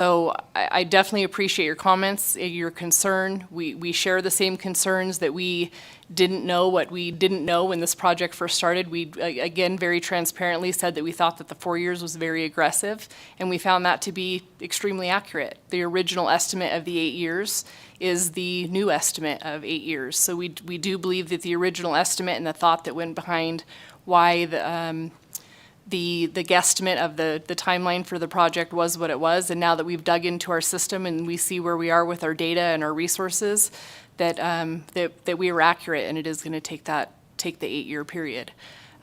So I definitely appreciate your comments, your concern. We share the same concerns that we didn't know what we didn't know when this project first started. We, again, very transparently said that we thought that the 4 years was very aggressive, and we found that to be extremely accurate. The original estimate of the 8 years is the new estimate of 8 years. So we do believe that the original estimate and the thought that went behind why the guesstimate of the timeline for the project was what it was, and now that we've dug into our system and we see where we are with our data and our resources, that we were accurate, and it is going to take the 8-year period.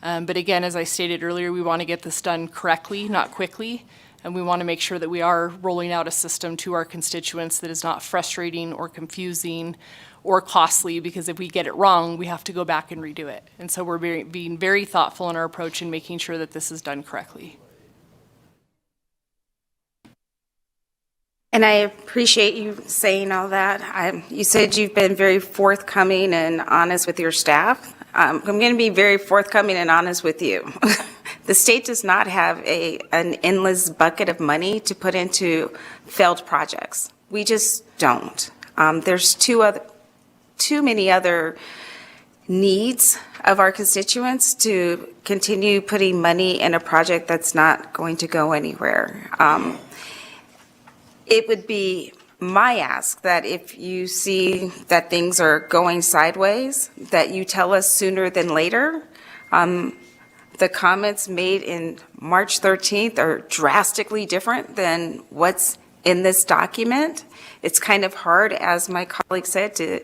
But again, as I stated earlier, we want to get this done correctly, not quickly, and we want to make sure that we are rolling out a system to our constituents that is not frustrating or confusing or costly, because if we get it wrong, we have to go back and redo it. And so we're being very thoughtful in our approach and making sure that this is done correctly. And I appreciate you saying all that. You said you've been very forthcoming and honest with your staff. I'm going to be very forthcoming and honest with you. The state does not have an endless bucket of money to put into failed projects. We just don't. There's too many other needs of our constituents to continue putting money in a project that's not going to go anywhere. It would be my ask that if you see that things are going sideways, that you tell us sooner than later. The comments made in March 13th are drastically different than what's in this document. It's kind of hard, as my colleague said, to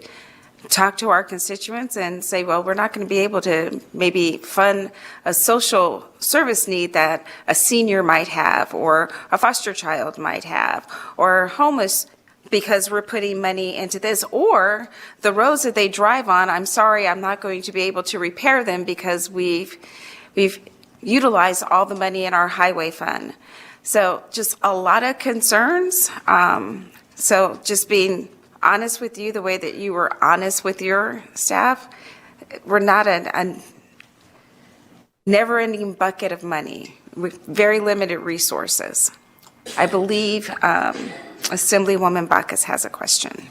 talk to our constituents and say, well, we're not going to be able to maybe fund a social service need that a senior might have, or a foster child might have, or homeless, because we're putting money into this, or the roads that they drive on, I'm sorry, I'm not going to be able to repair them because we've utilized all the money in our highway fund. So just a lot of concerns. So just being honest with you the way that you were honest with your staff. We're not a never-ending bucket of money with very limited resources. I believe Assemblywoman Bacchus has a question.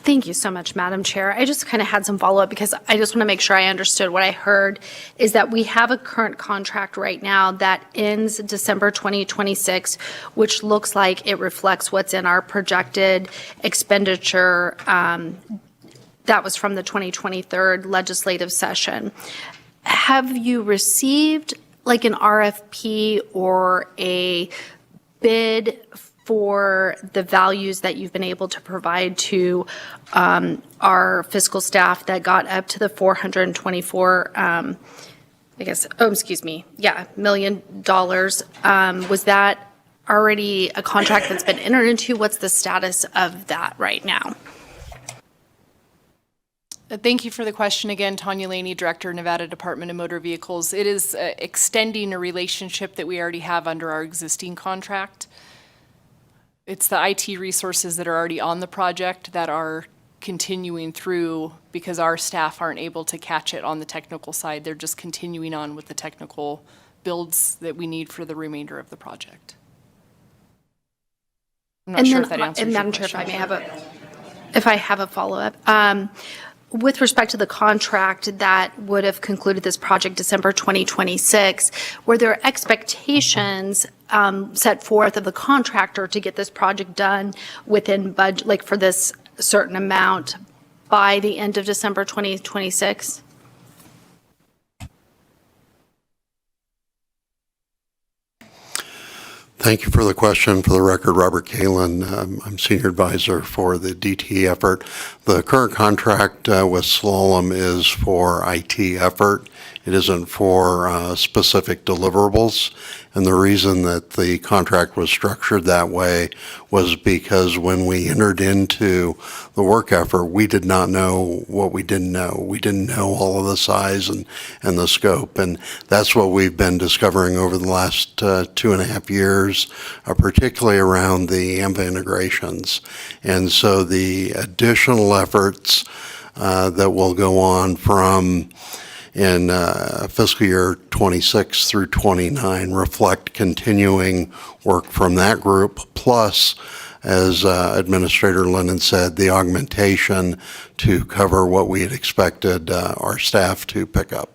Thank you so much, Madam Chair. I just kind of had some follow-up because I just want to make sure I understood. What I heard is that we have a current contract right now that ends December 2026, which looks like it reflects what's in our projected expenditure that was from the 2023 legislative session. Have you received like an RFP or a bid for the values that you've been able to provide to our fiscal staff that got up to the 424, $1 million? Was that already a contract that's been entered into? What's the status of that right now? Thank you for the question again, Tanya Laney, Director, Nevada Department of Motor Vehicles. It is extending a relationship that we already have under our existing contract. It's the IT resources that are already on the project that are continuing through because our staff aren't able to catch it on the technical side. They're just continuing on with the technical builds that we need for the remainder of the project. I'm not sure if that answers your question. Madam Chair, if I have a follow-up. With respect to the contract that would have concluded this project December 2026, were there expectations set forth of the contractor to get this project done within budget, like for this certain amount by the end of December 2026? Thank you for the question. For the record, Robert Kalin. I'm Senior Advisor for the DTE effort. The current contract with Slalom is for IT effort. It isn't for specific deliverables. And the reason that the contract was structured that way was because when we entered into the work effort, we did not know what we didn't know. We didn't know all of the size and the scope. And that's what we've been discovering over the last 2.5 years, particularly around the AMVA integrations. And so the additional efforts that will go on from in fiscal year 26 through 29 reflect continuing work from that group, plus, as Administrator Lennon said, the augmentation to cover what we had expected our staff to pick up.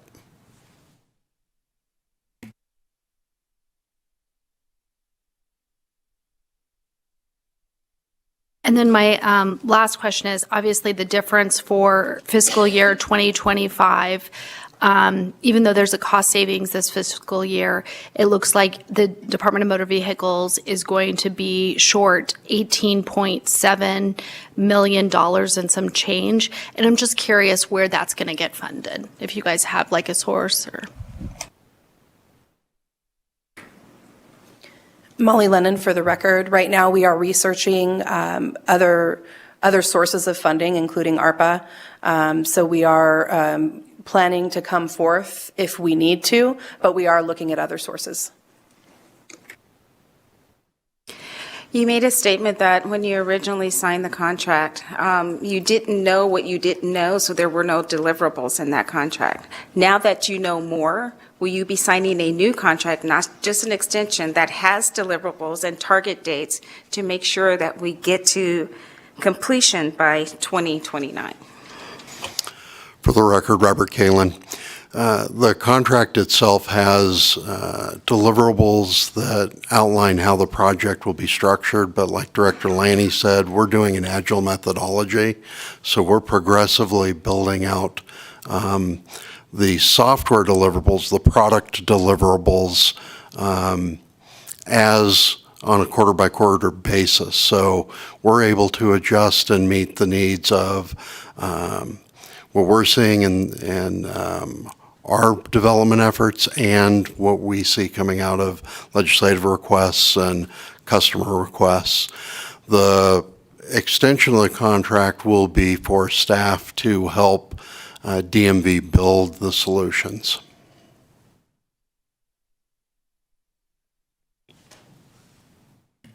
And then my last question is, obviously, the difference for fiscal year 2025, even though there's a cost savings this fiscal year, it looks like the Department of Motor Vehicles is going to be short $18.7 million and some change. And I'm just curious where that's going to get funded, if you guys have like a source or. Molly Lennon, for the record. Right now, we are researching other sources of funding, including ARPA. So we are planning to come forth if we need to, but we are looking at other sources. You made a statement that when you originally signed the contract, you didn't know what you didn't know, so there were no deliverables in that contract. Now that you know more, will you be signing a new contract, not just an extension, that has deliverables and target dates to make sure that we get to completion by 2029? For the record, Robert Kalin. The contract itself has deliverables that outline how the project will be structured, but like Director Lanny said, we're doing an agile methodology, so we're progressively building out the software deliverables, the product deliverables, as on a quarter-by-quarter basis. So we're able to adjust and meet the needs of what we're seeing in our development efforts and what we see coming out of legislative requests and customer requests. The extension of the contract will be for staff to help DMV build the solutions.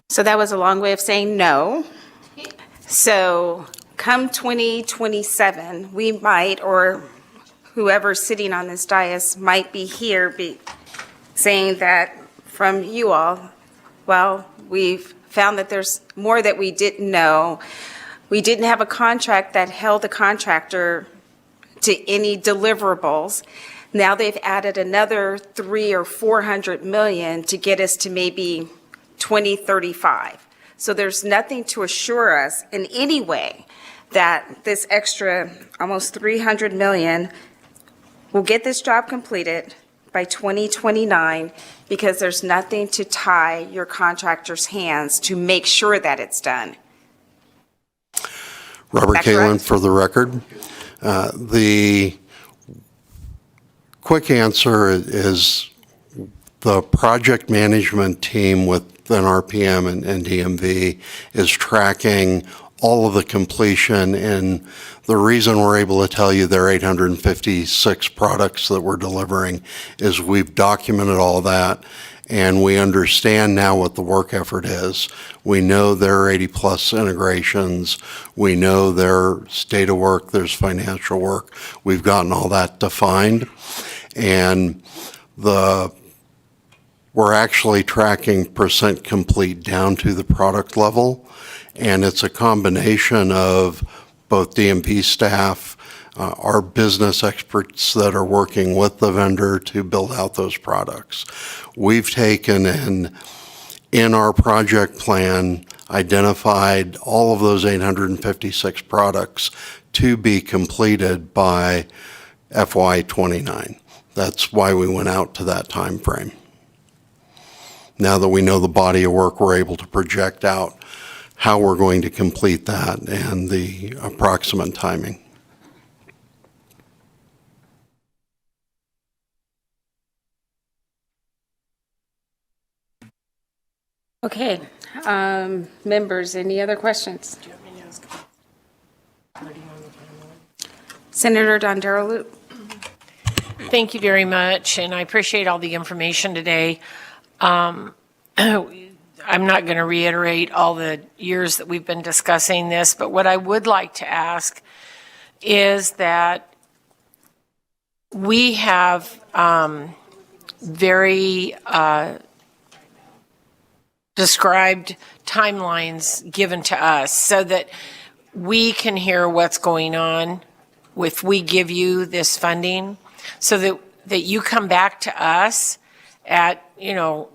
So that was a long way of saying no. So come 2027, we might, or whoever's sitting on this dais might be here saying that from you all, well, we've found that there's more that we didn't know. We didn't have a contract that held the contractor to any deliverables. Now they've added another 300 or 400 million to get us to maybe 2035. So there's nothing to assure us in any way that this extra almost 300 million will get this job completed by 2029, because there's nothing to tie your contractor's hands to make sure that it's done. Robert Is that Kalin, correct? for the record. The quick answer is the project management team within RPM and DMV is tracking all of the completion, and the reason we're able to tell you there are 856 products that we're delivering is we've documented all that, and we understand now what the work effort is. We know there are 80 plus integrations. We know there's data work, there's financial work. We've gotten all that defined, and we're actually tracking percent complete down to the product level. And it's a combination of both DMP staff, our business experts that are working with the vendor to build out those products. We've taken in our project plan, identified all of those 856 products to be completed by FY29. That's why we went out to that time frame. Now that we know the body of work, we're able to project out how we're going to complete that and the approximate timing. Okay, members, any other questions? Senator Dondero Loop. Thank you very much, and I appreciate all the information today. I'm not going to reiterate all the years that we've been discussing this, but what I would like to ask is that we have very described timelines given to us so that we can hear what's going on if we give you this funding, so that you come back to us at,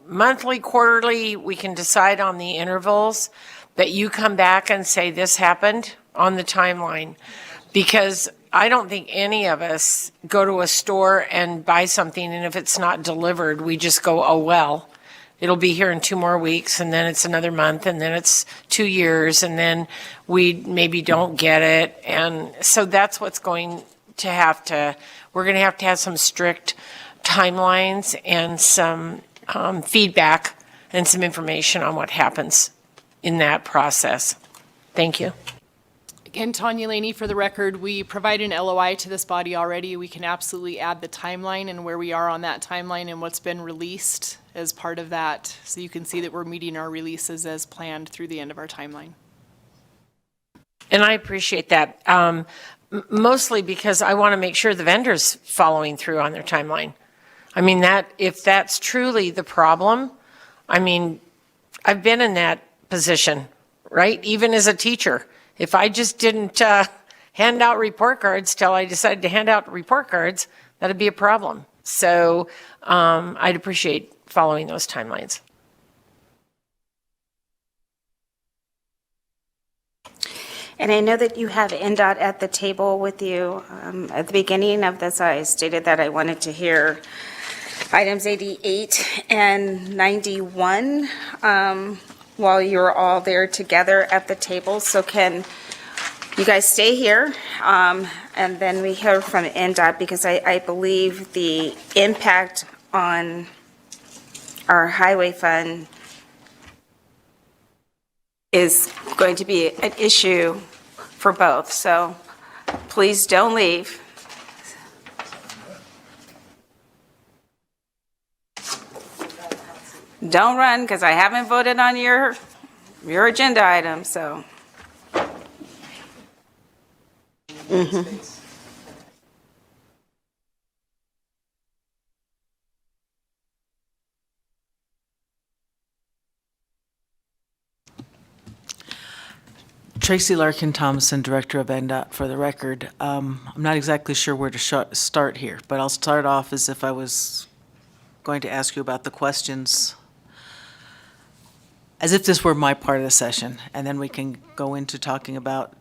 monthly, quarterly, we can decide on the intervals, that you come back and say, this happened on the timeline. Because I don't think any of us go to a store and buy something, and if it's not delivered, we just go, oh, well, it'll be here in 2 more weeks, and then it's another month, and then it's 2 years, and then we maybe don't get it. And so that's what's going to we're going to have some strict timelines and some feedback and some information on what happens in that process. Thank you. Again, Tanya Laney, for the record, we provide an LOI to this body already. We can absolutely add the timeline and where we are on that timeline and what's been released as part of that. So you can see that we're meeting our releases as planned through the end of our timeline. And I appreciate that, mostly because I want to make sure the vendor's following through on their timeline. I mean, if that's truly the problem, I've been in that position, right? Even as a teacher. If I just didn't hand out report cards till I decided to hand out report cards, that'd be a problem. So I'd appreciate following those timelines. And I know that you have NDOT at the table with you. At the beginning of this, I stated that I wanted to hear items 88 and 91 while you're all there together at the table. So can you guys stay here? And then we hear from NDOT, because I believe the impact on our highway fund is going to be an issue for both. So please don't leave. Don't run, because I haven't voted on your agenda item, so. Tracy Larkin Thomason, Director of NDOT, for the record. I'm not exactly sure where to start here, but I'll start off as if I was going to ask you about the questions, as if this were my part of the session, and then we can go into talking about.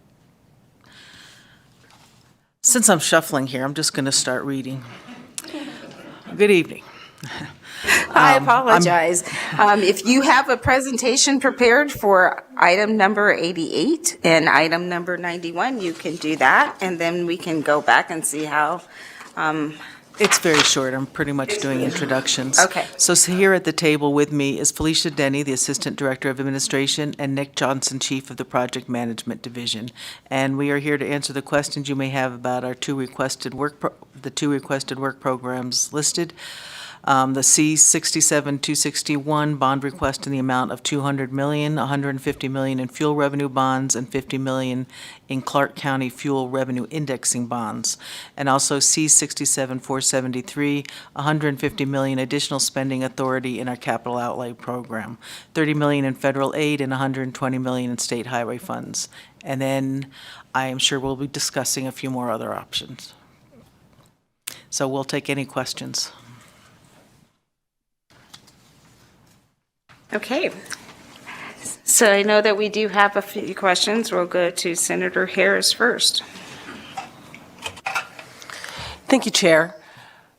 Since I'm shuffling here, I'm just going to start reading. Good evening. I apologize. If you have a presentation prepared for item number 88 and item number 91, you can do that, and then we can go back and see how. It's very short. I'm pretty much doing introductions. Okay. So here at the table with me is Felicia Denny, the Assistant Director of Administration, and Nick Johnson, Chief of the Project Management Division. And we are here to answer the questions you may have about our two requested work programs listed. The C-67-261 bond request in the amount of $200 million, $150 million in fuel revenue bonds, and $50 million in Clark County fuel revenue indexing bonds. And also C-67-473, $150 million additional spending authority in our capital outlay program, $30 million in federal aid, and $120 million in state highway funds. And then I am sure we'll be discussing a few more other options. So we'll take any questions. Okay. So I know that we do have a few questions. We'll go to Senator Harris first. Thank you, Chair.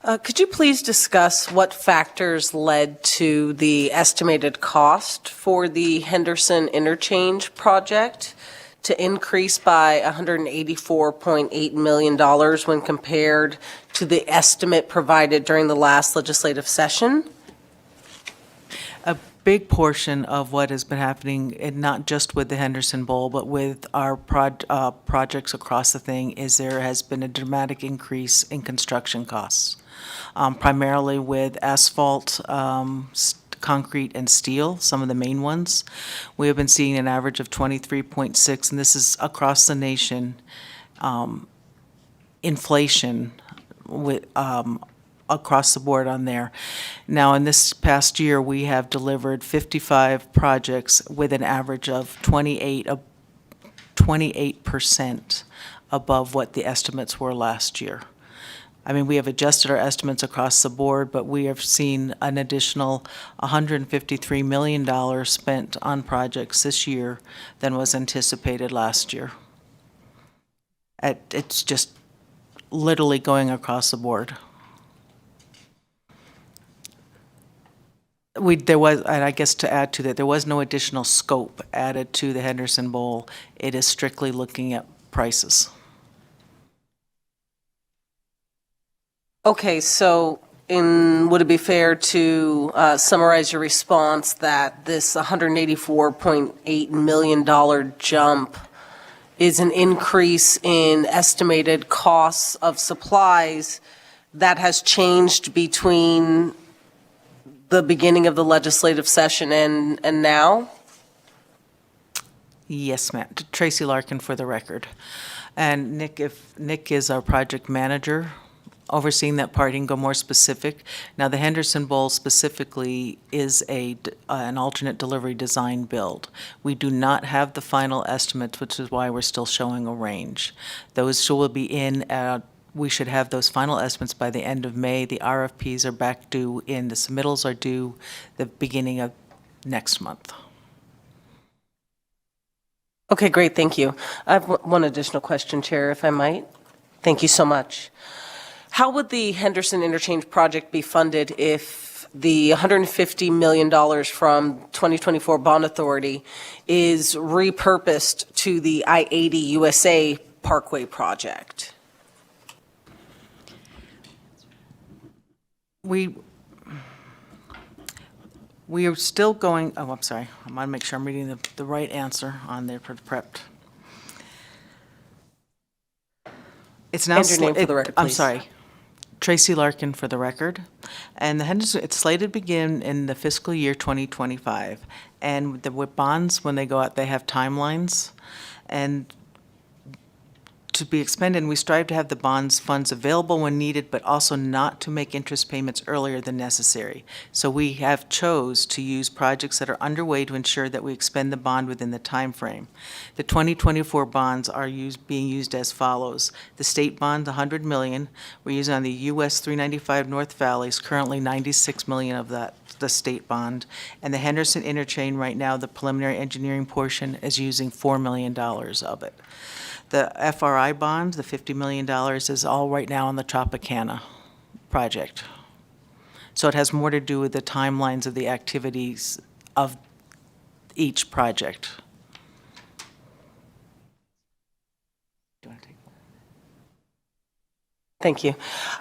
Could you please discuss what factors led to the estimated cost for the Henderson Interchange project to increase by $184.8 million when compared to the estimate provided during the last legislative session? A big portion of what has been happening, and not just with the Henderson Bowl, but with our projects across the thing, is there has been a dramatic increase in construction costs, primarily with asphalt, concrete, and steel, some of the main ones. We have been seeing an average of 23.6, and this is across the nation, inflation with, across the board on there. Now, in this past year, we have delivered 55 projects with an average of 28% above what the estimates were last year. I mean, we have adjusted our estimates across the board, but we have seen an additional $153 million spent on projects this year than was anticipated last year. It's just literally going across the board. There was, and I guess to add to that, there was no additional scope added to the Henderson Bowl. It is strictly looking at prices. Okay, so would it be fair to summarize your response that this $184.8 million jump is an increase in estimated costs of supplies that has changed between the beginning of the legislative session and now? Yes, ma'am. Tracy Larkin for the record. And Nick is our project manager overseeing that part. He can go more specific. Now, the Henderson Bowl specifically is an alternate delivery design build. We do not have the final estimates, which is why we're still showing a range. Those will be in, we should have those final estimates by the end of May. The RFPs are back due the submittals are due the beginning of next month. Okay, great, thank you. I have one additional question, Chair, if I might. Thank you so much. How would the Henderson Interchange project be funded if the $150 million from 2024 Bond Authority is repurposed to the I-80 USA Parkway project? We are still going, oh, I'm sorry. I want to make sure I'm reading the right answer on there for the prepped. It's now. And your name for the record, I'm please. sorry. Tracy Larkin for the record. And the Henderson, it's slated to begin in the fiscal year 2025. And with bonds, when they go out, they have timelines. And to be expended, and we strive to have the bonds funds available when needed, but also not to make interest payments earlier than necessary. So we have chose to use projects that are underway to ensure that we expend the bond within the time frame. The 2024 bonds are being used as follows. The state bond, $100 million. We're using on the US 395 North Valley is currently $96 million of that, the state bond. And the Henderson Interchange right now, the preliminary engineering portion is using $4 million of it. The FRI bond, the $50 million, is all right now on the Tropicana project. So it has more to do with the timelines of the activities of each project. Thank you.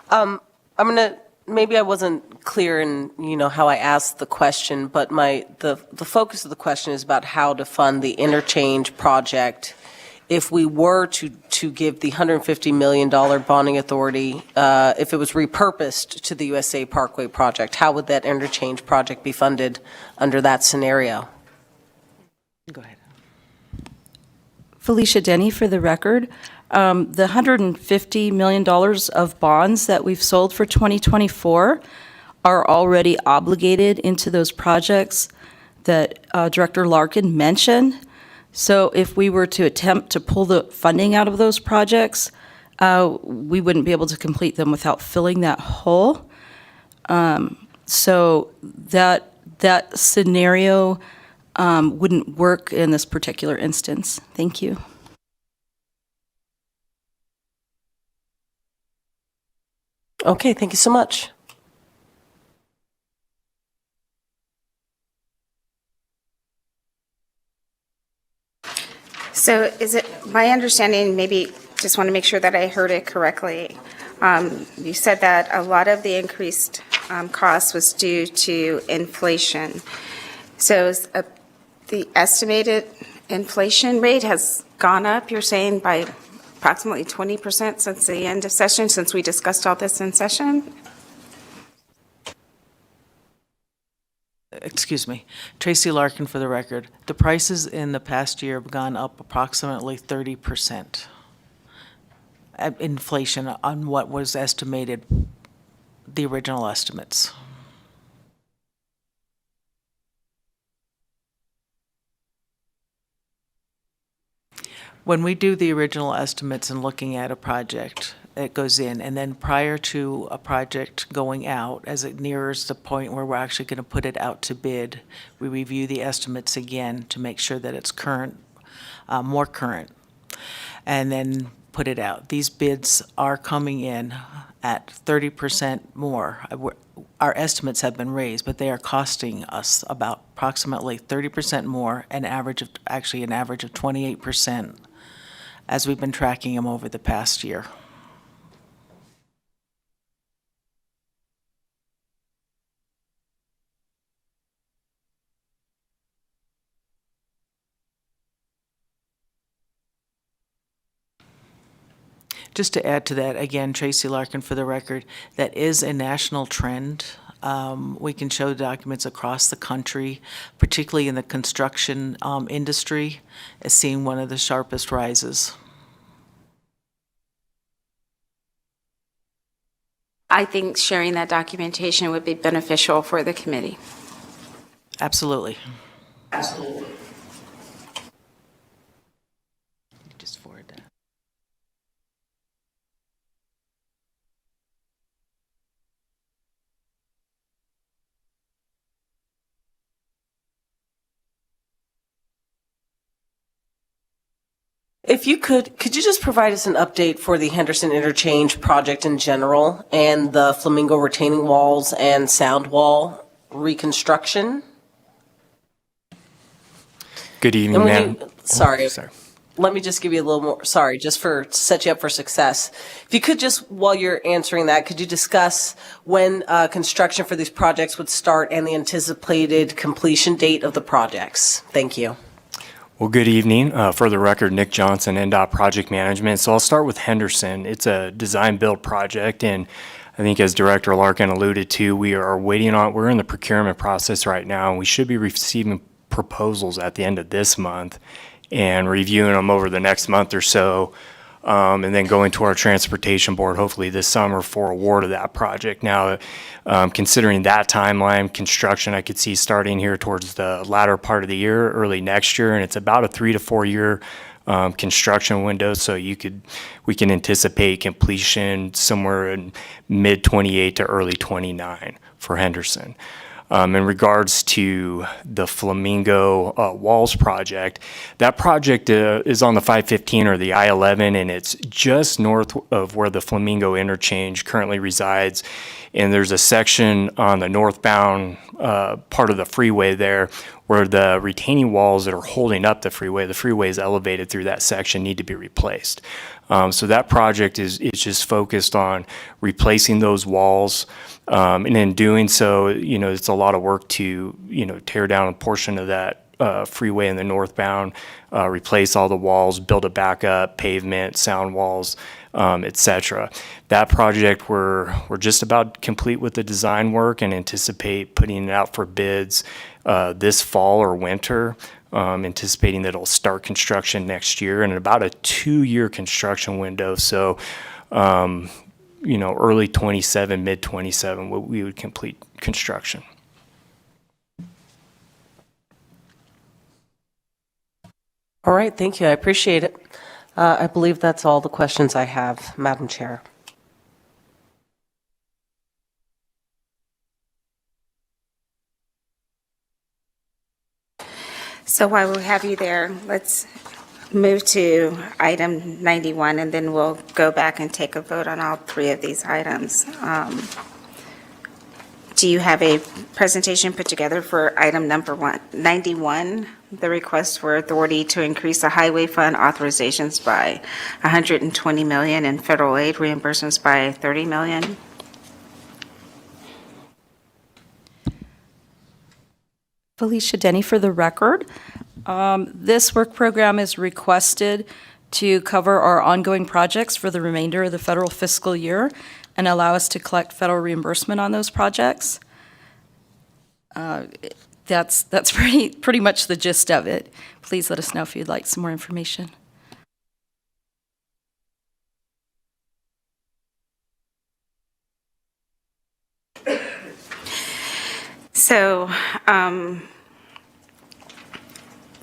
I'm going to, maybe I wasn't clear in, how I asked the question, but the focus of the question is about how to fund the interchange project if we were to give the $150 million bonding authority, if it was repurposed to the USA Parkway project. How would that interchange project be funded under that scenario? Go ahead. Felicia Denny for the record. The $150 million of bonds that we've sold for 2024 are already obligated into those projects that Director Larkin mentioned. So if we were to attempt to pull the funding out of those projects, we wouldn't be able to complete them without filling that hole. So that scenario wouldn't work in this particular instance. Thank you. Okay, thank you so much. So is it my understanding, maybe just want to make sure that I heard it correctly, you said that a lot of the increased cost was due to inflation. So the estimated inflation rate has gone up, you're saying, by approximately 20% since the end of session, since we discussed all this in session? Excuse me, Tracy Larkin for the record. The prices in the past year have gone up approximately 30%. inflation on what was estimated, the original estimates. When we do the original estimates and looking at a project, it goes in, and then prior to a project going out, as it nears the point where we're actually going to put it out to bid, we review the estimates again to make sure that it's current, more current, and then put it out. These bids are coming in at 30% more. Our estimates have been raised, but they are costing us about approximately 30% more, an average of 28%, as we've been tracking them over the past year. Just to add to that, again, Tracy Larkin for the record, that is a national trend. We can show documents across the country, particularly in the construction industry, as seeing one of the sharpest rises. I think sharing that documentation would be beneficial for the committee. Absolutely. Absolutely. Just forward that. If you could you just provide us an update for the Henderson Interchange project in general and the Flamingo retaining walls and sound wall reconstruction? Good evening, ma'am. Sorry. Let me just give you a little more, sorry, just to set you up for success. If you could just, while you're answering that, could you discuss when construction for these projects would start and the anticipated completion date of the projects? Thank you. Well, good evening. For the record, Nick Johnson, NDOT Project Management. So I'll start with Henderson. It's a design-build project, and I think as Director Larkin alluded to, we're in the procurement process right now, and we should be receiving proposals at the end of this month and reviewing them over the next month or so, and then going to our transportation board hopefully this summer for award of that project. Now, considering that timeline, construction I could see starting here towards the latter part of the year, early next year, and it's about a 3 to 4 year construction window. So we can anticipate completion somewhere in mid 28 to early 29 for Henderson. In regards to the Flamingo Walls project, that project is on the 515 or the I-11, and it's just north of where the Flamingo interchange currently resides. And there's a section on the northbound part of the freeway there where the retaining walls that are holding up the freeway is elevated through that section, need to be replaced. So that project is just focused on replacing those walls. And in doing so, it's a lot of work to, tear down a portion of that freeway in the northbound, replace all the walls, build it back up, pavement, sound walls, et cetera. That project, we're just about complete with the design work and anticipate putting it out for bids this fall or winter. Anticipating that it'll start construction next year in about a 2-year construction window. So, early 27, mid 27, we would complete construction. All right, thank you. I appreciate it. I believe that's all the questions I have, Madam Chair. So while we have you there, let's move to item 91, and then we'll go back and take a vote on all 3 of these items. Do you have a presentation put together for item number 91, the request for authority to increase the highway fund authorizations by $120 million and federal aid reimbursements by $30 million? Felicia Denny for the record. This work program is requested to cover our ongoing projects for the remainder of the federal fiscal year and allow us to collect federal reimbursement on those projects. That's pretty much the gist of it. Please let us know if you'd like some more information. So,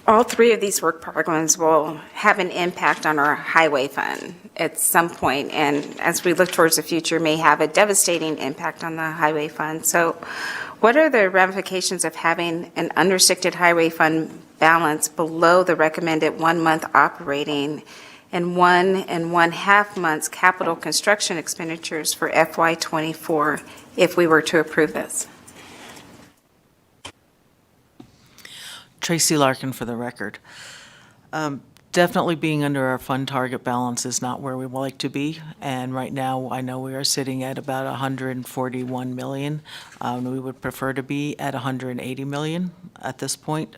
all three of these work programs will have an impact on our highway fund at some point, and as we look towards the future, may have a devastating impact on the highway fund. So what are the ramifications of having an unrestricted highway fund balance below the recommended 1 month operating and 1.5 months capital construction expenditures for FY24 if we were to approve this? Tracy Larkin for the record. Definitely being under our fund target balance is not where we would like to be. And right now, I know we are sitting at about 141 million. We would prefer to be at 180 million at this point,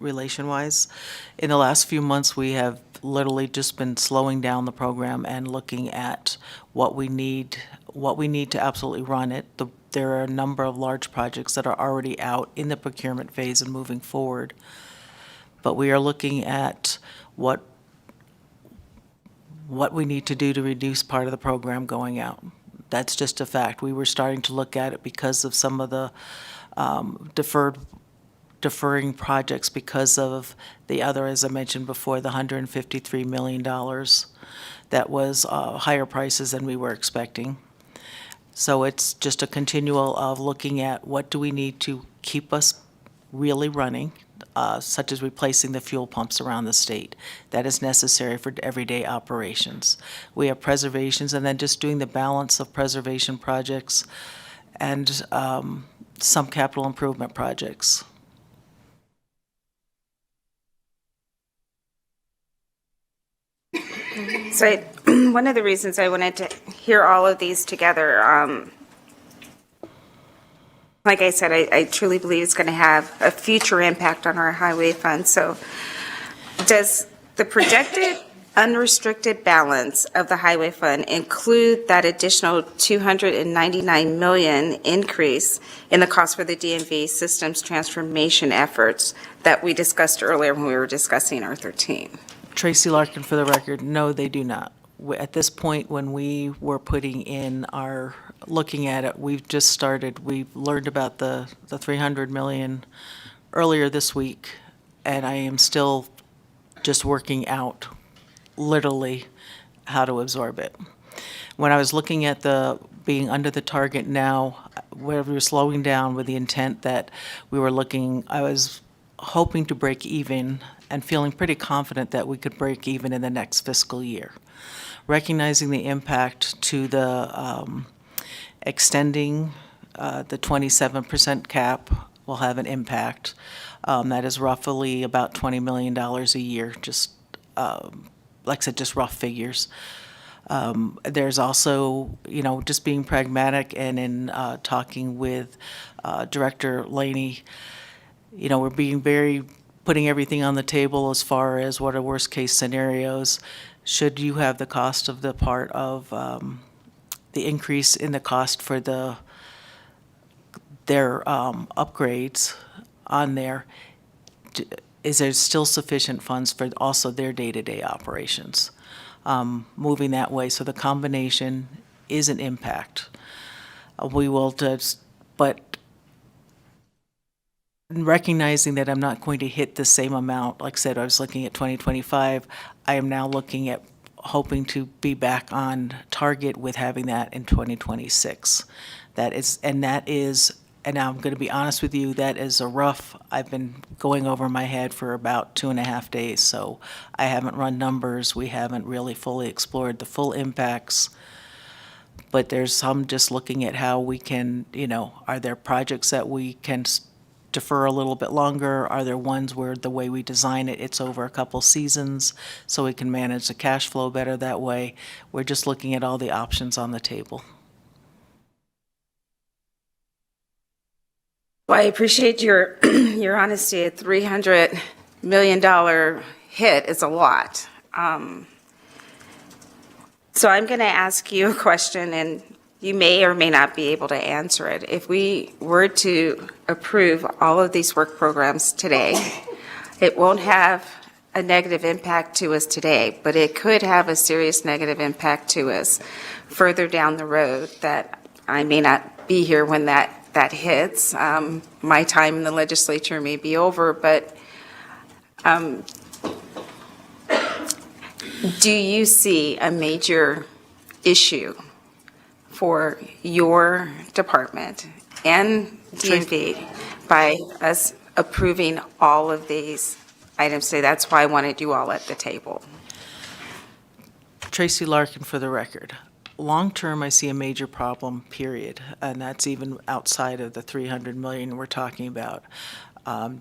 relation-wise. In the last few months, we have literally just been slowing down the program and looking at what we need to absolutely run it. There are a number of large projects that are already out in the procurement phase and moving forward. But we are looking at what we need to do to reduce part of the program going out. That's just a fact. We were starting to look at it because of some of the deferring projects because of the other, as I mentioned before, the $153 million that was higher prices than we were expecting. So it's just a continual of looking at what do we need to keep us really running, such as replacing the fuel pumps around the state. That is necessary for everyday operations. We have preservations and then just doing the balance of preservation projects and some capital improvement projects. So one of the reasons I wanted to hear all of these together, like I said, I truly believe it's going to have a future impact on our highway fund. So does the projected unrestricted balance of the highway fund include that additional $299 million increase in the cost for the DMV systems transformation efforts that we discussed earlier when we were discussing R13? Tracy Larkin for the record, no, they do not. At this point, when we were putting in our, looking at it, we've just started, we've learned about the 300 million earlier this week, and I am still just working out literally how to absorb it. When I was looking at the being under the target now, where we were slowing down with the intent that we were looking, I was hoping to break even and feeling pretty confident that we could break even in the next fiscal year. Recognizing the impact to the extending the 27% cap will have an impact. That is roughly about $20 million a year, just like I said, just rough figures. There's also, just being pragmatic and in talking with Director Laney, we're being putting everything on the table as far as what are worst case scenarios. Should you have the cost of the part of the increase in the cost for their upgrades on there, is there still sufficient funds for also their day-to-day operations? Moving that way, so the combination is an impact. We will just, but recognizing that I'm not going to hit the same amount, like I said, I was looking at 2025, I am now looking at hoping to be back on target with having that in 2026. And I'm going to be honest with you, that is I've been going over my head for about 2.5 days, so I haven't run numbers, we haven't really fully explored the full impacts, but there's some just looking at how we can, are there projects that we can defer a little bit longer? Are there ones where the way we design it, it's over a couple seasons, so we can manage the cash flow better that way? We're just looking at all the options on the table. Well, I appreciate your honesty. A $300 million hit is a lot. So I'm going to ask you a question, and you may or may not be able to answer it. If we were to approve all of these work programs today, it won't have a negative impact to us today, but it could have a serious negative impact to us further down the road that I may not be here when that that hits. My time in the legislature may be over, but do you see a major issue for your department and DMV by us approving all of these items today? That's why I wanted you all at the table. Tracy Larkin for the record. Long-term, I see a major problem, period, and that's even outside of the 300 million we're talking about.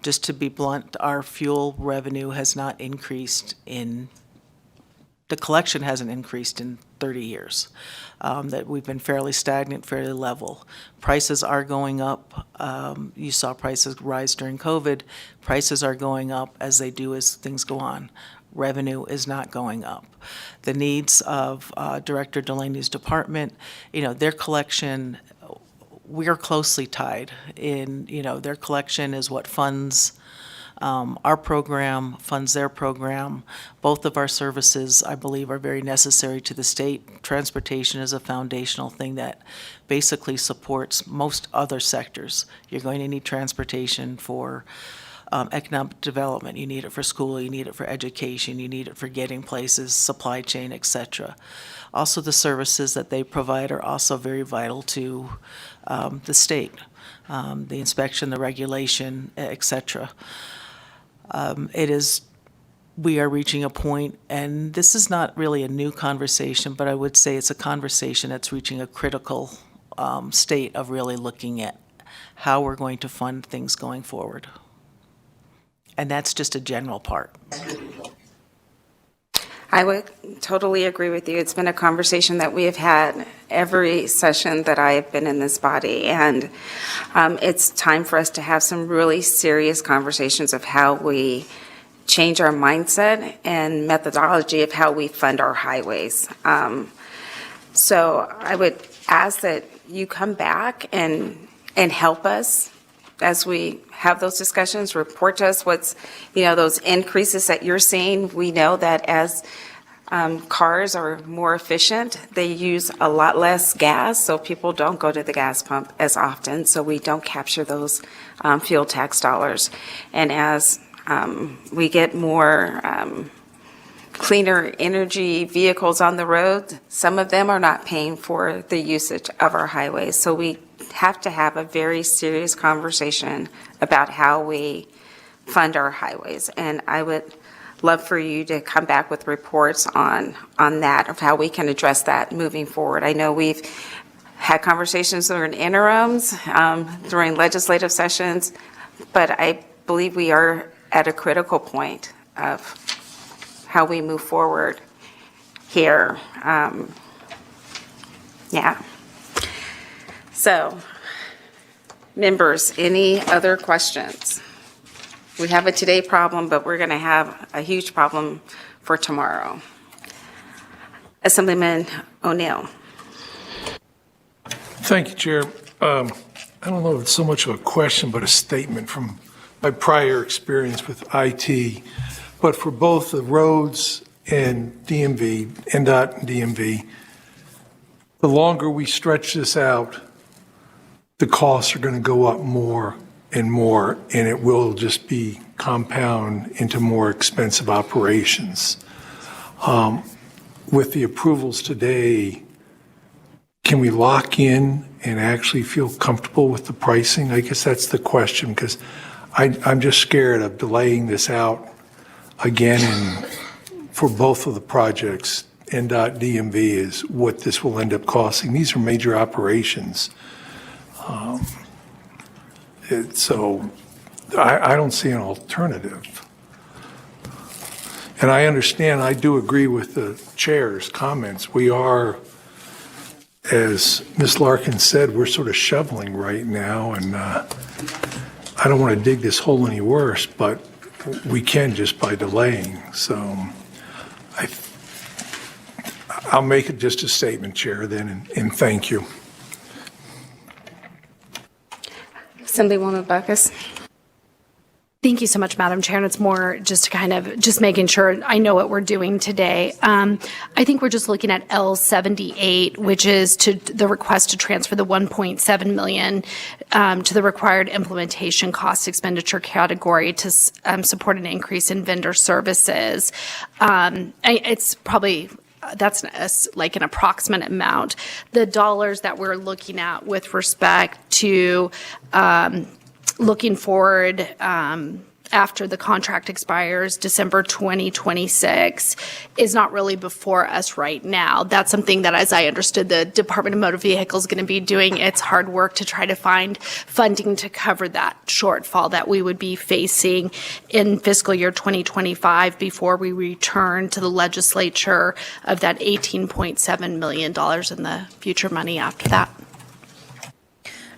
Just to be blunt, our fuel revenue has not increased the collection hasn't increased in 30 years. That we've been fairly stagnant, fairly level. Prices are going up. You saw prices rise during COVID. Prices are going up as they do as things go on. Revenue is not going up. The needs of Director Delaney's department, their collection, we are closely tied in, their collection is what funds our program, funds their program. Both of our services, I believe, are very necessary to the state. Transportation is a foundational thing that basically supports most other sectors. You're going to need transportation for economic development. You need it for school, you need it for education, you need it for getting places, supply chain, et cetera. Also, the services that they provide are also very vital to the state, the inspection, the regulation, et cetera. We are reaching a point, and this is not really a new conversation, but I would say it's a conversation that's reaching a critical state of really looking at how we're going to fund things going forward. And that's just a general part. I would totally agree with you. It's been a conversation that we have had every session that I have been in this body, and it's time for us to have some really serious conversations of how we change our mindset and methodology of how we fund our highways. So I would ask that you come back and help us as we have those discussions, report to us what's, those increases that you're seeing. We know that as cars are more efficient, they use a lot less gas, so people don't go to the gas pump as often, so we don't capture those fuel tax dollars. And as we get more cleaner energy vehicles on the road, some of them are not paying for the usage of our highways. So we have to have a very serious conversation about how we fund our highways. And I would love for you to come back with reports on that, of how we can address that moving forward. I know we've had conversations during interims, during legislative sessions, but I believe we are at a critical point of how we move forward here. Yeah. So, members, any other questions? We have a today problem, but we're going to have a huge problem for tomorrow. Assemblyman O'Neill. Thank you, Chair. I don't know if it's so much of a question, but a statement from my prior experience with IT. But for both the roads and DMV, NDOT and DMV, the longer we stretch this out, the costs are going to go up more and more, and it will just be compound into more expensive operations. With the approvals today, can we lock in and actually feel comfortable with the pricing? I guess that's the question, because I'm just scared of delaying this out again, and for both of the projects, NDOT, DMV, is what this will end up costing. These are major operations. So I don't see an alternative. And I understand, I do agree with the chair's comments. We are, as Ms. Larkin said, we're sort of shoveling right now, and I don't want to dig this hole any worse, but we can just by delaying. So I'll make it just a statement, Chair, then, and thank you. Assemblywoman Backus. Thank you so much, Madam Chair, and it's more just to kind of, just making sure I know what we're doing today. I think we're just looking at L78, which is to the request to transfer the 1.7 million to the required implementation cost expenditure category to support an increase in vendor services. It's probably, that's like an approximate amount. The dollars that we're looking at with respect to looking forward after the contract expires December 2026 is not really before us right now. That's something that, as I understood, the Department of Motor Vehicles is going to be doing its hard work to try to find funding to cover that shortfall that we would be facing in fiscal year 2025 before we return to the legislature of that $18.7 million in the future money after that.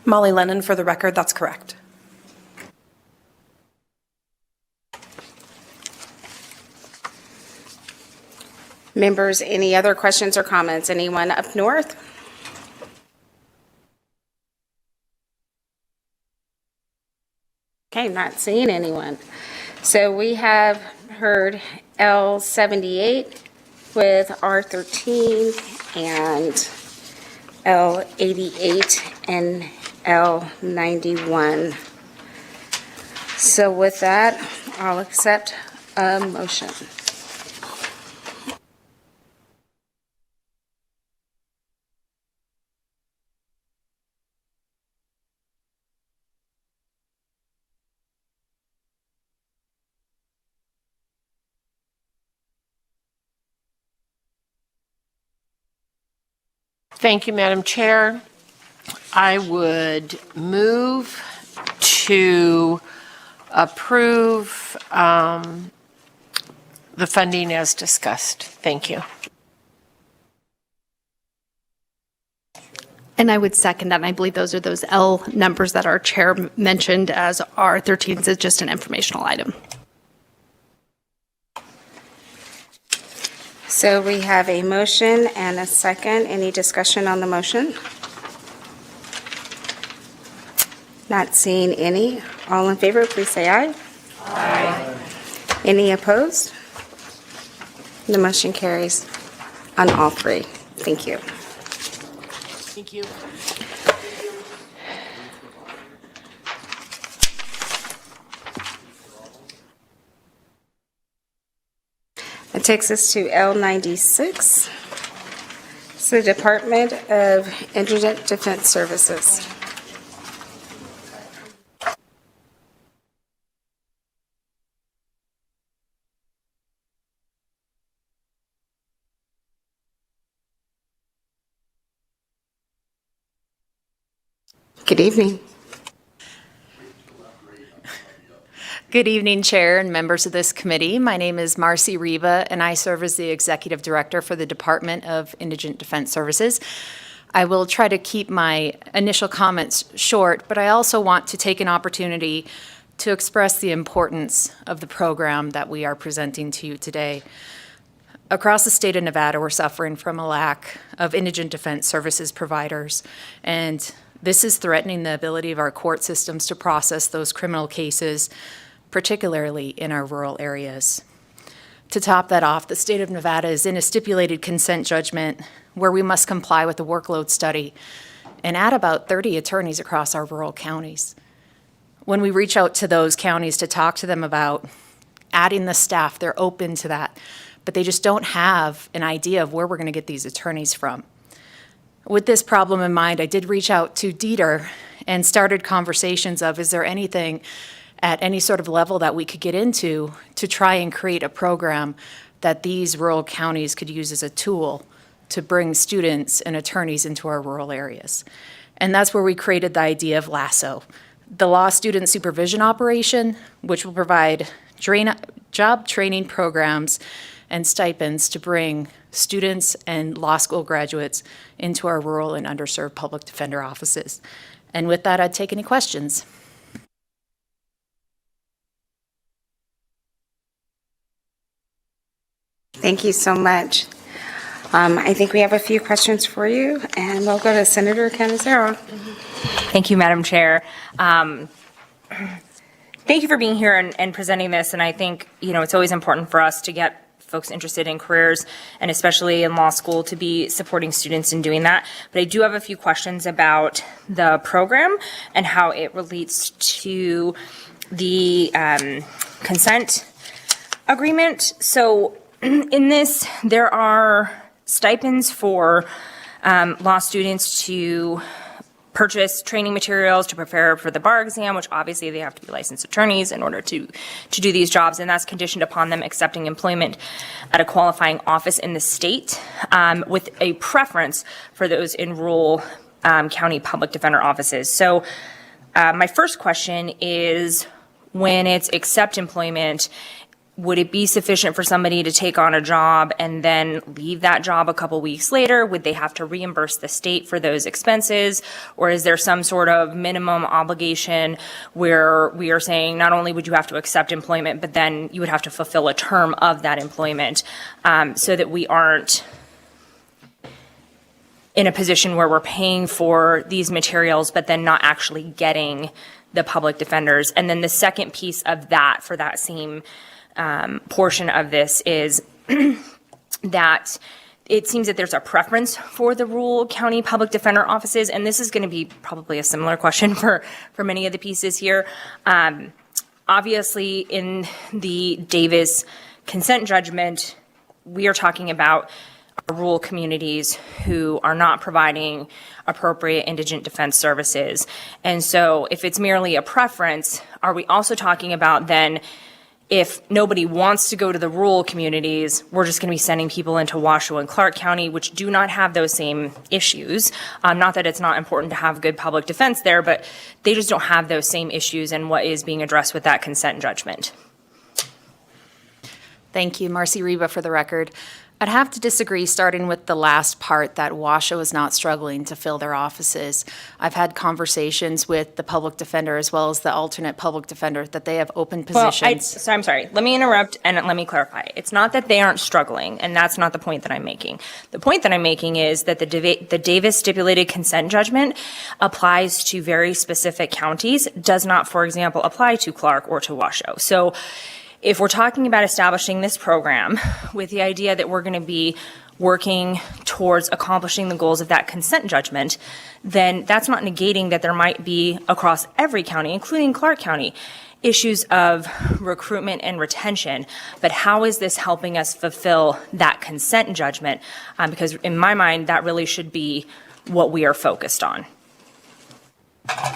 Molly Lennon, for the record, that's correct. Members, any other questions or comments? Anyone up north? Okay, not seeing anyone. So we have heard L78 with R13 and L88 and L91. So with that, I'll accept a motion. Thank you, Madam Chair. I would move to approve the funding as discussed. Thank you. And I would second that, and I believe those are those L numbers that our chair mentioned as R13 is just an informational item. So we have a motion and a second. Any discussion on the motion? Not seeing any. All in favor, please say aye. Aye. Any opposed? The motion carries on all three. Thank you. Thank you. It takes us to L96. It's the Department of Indigent Defense Services. Good evening. Good evening, Chair and members of this committee. My name is Marcy Riva, and I serve as the Executive Director for the Department of Indigent Defense Services. I will try to keep my initial comments short, but I also want to take an opportunity to express the importance of the program that we are presenting to you today. Across the state of Nevada, we're suffering from a lack of indigent defense services providers, and this is threatening the ability of our court systems to process those criminal cases, particularly in our rural areas. To top that off, the state of Nevada is in a stipulated consent judgment where we must comply with the workload study and add about 30 attorneys across our rural counties. When we reach out to those counties to talk to them about adding the staff, they're open to that, but they just don't have an idea of where we're going to get these attorneys from. With this problem in mind, I did reach out to Dieter and started conversations of, is there anything at any sort of level that we could get into to try and create a program that these rural counties could use as a tool to bring students and attorneys into our rural areas. And that's where we created the idea of LASSO, the Law Student Supervision Operation, which will provide job training programs and stipends to bring students and law school graduates into our rural and underserved public defender offices. And with that, I'd take any questions. Thank you so much. I think we have a few questions for you, and we'll go to Senator Canizero. Thank you, Madam Chair. Thank you for being here and presenting this. And I think, it's always important for us to get folks interested in careers, and especially in law school, to be supporting students in doing that. But I do have a few questions about the program and how it relates to the consent agreement. So in this, there are stipends for law students to purchase training materials to prepare for the bar exam, which obviously they have to be licensed attorneys in order to do these jobs, and that's conditioned upon them accepting employment at a qualifying office in the state, with a preference for those in rural county public defender offices. So my first question is, when it's accept employment, would it be sufficient for somebody to take on a job and then leave that job a couple weeks later? Would they have to reimburse the state for those expenses? Or is there some sort of minimum obligation where we are saying not only would you have to accept employment, but then you would have to fulfill a term of that employment, so that we aren't in a position where we're paying for these materials but then not actually getting the public defenders? And then the second piece of that, for that same portion of this, is that it seems that there's a preference for the rural county public defender offices, and this is going to be probably a similar question for many of the pieces here. Obviously, in the Davis consent judgment, we are talking about rural communities who are not providing appropriate indigent defense services. And so if it's merely a preference, are we also talking about then, if nobody wants to go to the rural communities, we're just going to be sending people into Washoe and Clark County, which do not have those same issues. Not that it's not important to have good public defense there, but they just don't have those same issues and what is being addressed with that consent judgment. Thank you. Marcy Reba for the record. I'd have to disagree, starting with the last part, that Washoe is not struggling to fill their offices. I've had conversations with the public defender as well as the alternate public defender that they have open positions. So I'm sorry. Let me interrupt and let me clarify. It's not that they aren't struggling, and that's not the point that I'm making. The point that I'm making is that the Davis stipulated consent judgment applies to very specific counties, does not, for example, apply to Clark or to Washoe. So if we're talking about establishing this program with the idea that we're going to be working towards accomplishing the goals of that consent judgment, then that's not negating that there might be across every county, including Clark County, issues of recruitment and retention. But how is this helping us fulfill that consent judgment? Because in my mind, that really should be what we are focused on.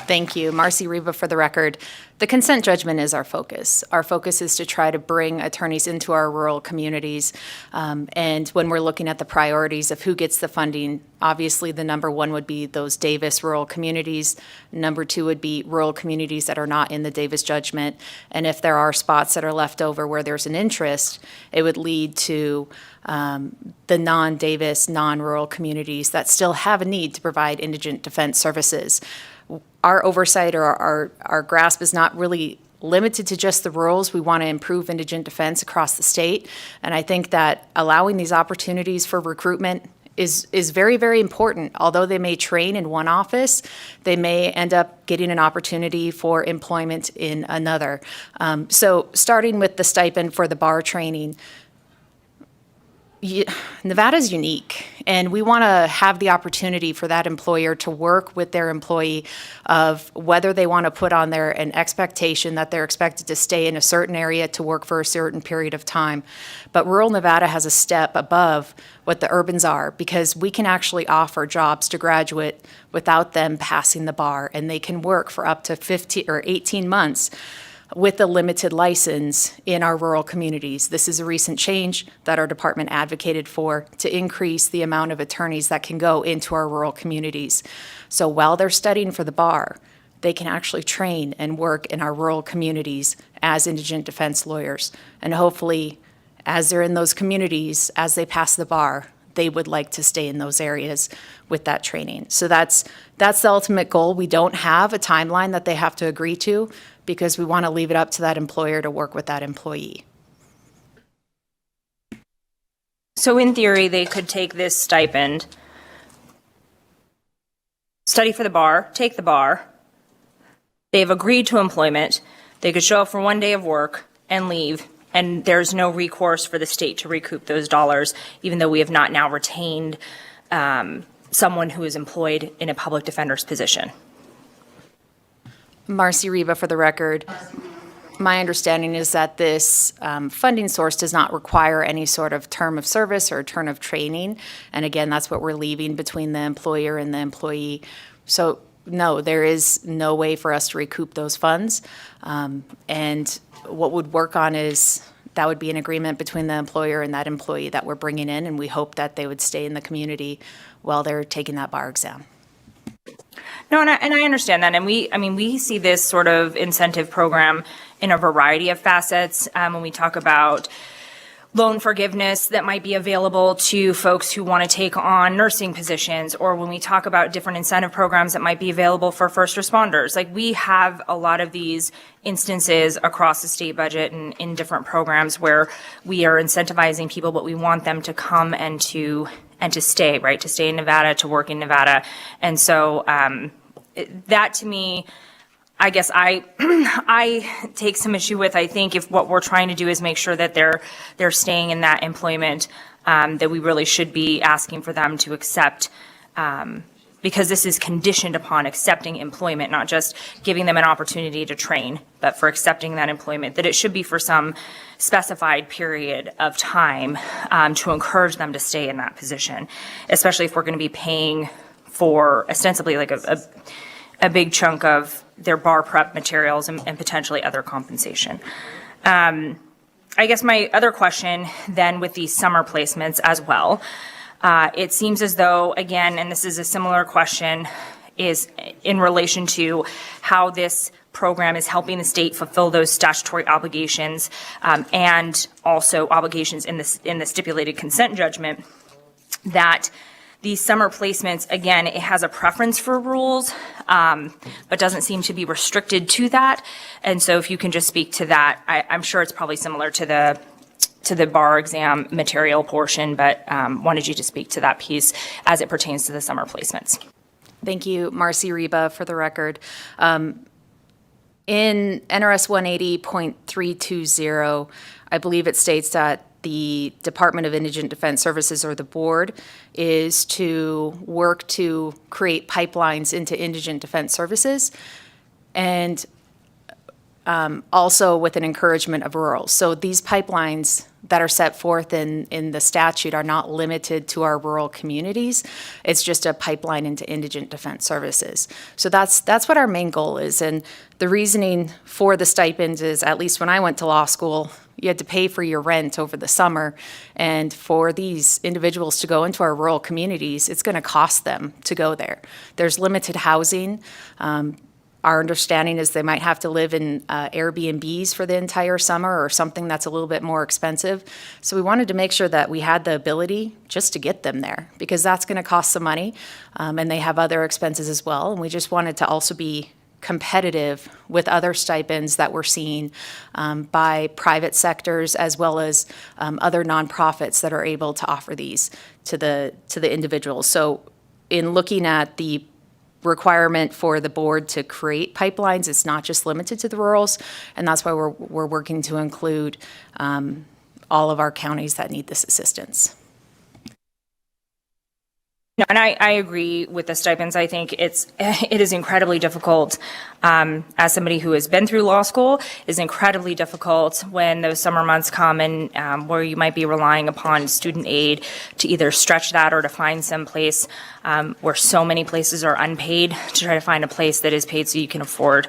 Thank you. Marcy Reba for the record. The consent judgment is our focus. Our focus is to try to bring attorneys into our rural communities. And when we're looking at the priorities of who gets the funding, obviously the number one would be those Davis rural communities. Number two would be rural communities that are not in the Davis judgment. And if there are spots that are left over where there's an interest, it would lead to the non-Davis, non-rural communities that still have a need to provide indigent defense services. Our oversight or our grasp is not really limited to just the rurals. We want to improve indigent defense across the state. And I think that allowing these opportunities for recruitment is very, very important. Although they may train in one office, they may end up getting an opportunity for employment in another. So starting with the stipend for the bar training, Nevada's unique, and we want to have the opportunity for that employer to work with their employee of whether they want to put on there an expectation that they're expected to stay in a certain area to work for a certain period of time. But rural Nevada has a step above what the urbans are, because we can actually offer jobs to graduate without them passing the bar, and they can work for up to 15 or 18 months with a limited license in our rural communities. This is a recent change that our department advocated for to increase the amount of attorneys that can go into our rural communities. So while they're studying for the bar, they can actually train and work in our rural communities as indigent defense lawyers. And hopefully, as they're in those communities, as they pass the bar, they would like to stay in those areas with that training. So that's the ultimate goal. We don't have a timeline that they have to agree to, because we want to leave it up to that employer to work with that employee. So in theory, they could take this stipend, study for the bar, take the bar. They've agreed to employment. They could show up for one day of work and leave, and there's no recourse for the state to recoup those dollars, even though we have not now retained someone who is employed in a public defender's position. Marcy Reba for the record. My understanding is that this funding source does not require any sort of term of service or term of training. And again, that's what we're leaving between the employer and the employee. So no, there is no way for us to recoup those funds. And what would work on is that would be an agreement between the employer and that employee that we're bringing in, and we hope that they would stay in the community while they're taking that bar exam. No, and I understand that, and we see this sort of incentive program in a variety of facets. When we talk about loan forgiveness that might be available to folks who want to take on nursing positions, or when we talk about different incentive programs that might be available for first responders. Like, we have a lot of these instances across the state budget and in different programs where we are incentivizing people, but we want them to come and to stay, right? To stay in Nevada, to work in Nevada. And so that to me, I guess I take some issue with. I think if what we're trying to do is make sure that they're staying in that employment, that we really should be asking for them to accept, because this is conditioned upon accepting employment, not just giving them an opportunity to train, but for accepting that employment, that it should be for some specified period of time to encourage them to stay in that position, especially if we're going to be paying for ostensibly like a big chunk of their bar prep materials and potentially other compensation. I guess my other question then with these summer placements as well, it seems as though, again, and this is a similar question, is in relation to how this program is helping the state fulfill those statutory obligations and also obligations in the stipulated consent judgment, that these summer placements, again, it has a preference for rules, but doesn't seem to be restricted to that. And so if you can just speak to that, I'm sure it's probably similar to the bar exam material portion, but wanted you to speak to that piece as it pertains to the summer placements. Thank you, Marcy Reba, for the record. In NRS 180.320, I believe it states that the Department of Indigent Defense Services, or the board, is to work to create pipelines into indigent defense services, and also with an encouragement of rural. So these pipelines that are set forth in the statute are not limited to our rural communities. It's just a pipeline into indigent defense services. So that's what our main goal is. And the reasoning for the stipends is, at least when I went to law school, you had to pay for your rent over the summer. And for these individuals to go into our rural communities, it's going to cost them to go there. There's limited housing. Our understanding is they might have to live in Airbnbs for the entire summer or something that's a little bit more expensive. So we wanted to make sure that we had the ability just to get them there, because that's going to cost some money, and they have other expenses as well. And we just wanted to also be competitive with other stipends that we're seeing by private sectors, as well as other nonprofits that are able to offer these to the individuals. So in looking at the requirement for the board to create pipelines, it's not just limited to the rurals, and that's why we're working to include all of our counties that need this assistance. No, and I agree with the stipends. I think it is incredibly difficult, as somebody who has been through law school, is incredibly difficult when those summer months come and where you might be relying upon student aid to either stretch that or to find some place where so many places are unpaid, to try to find a place that is paid so you can afford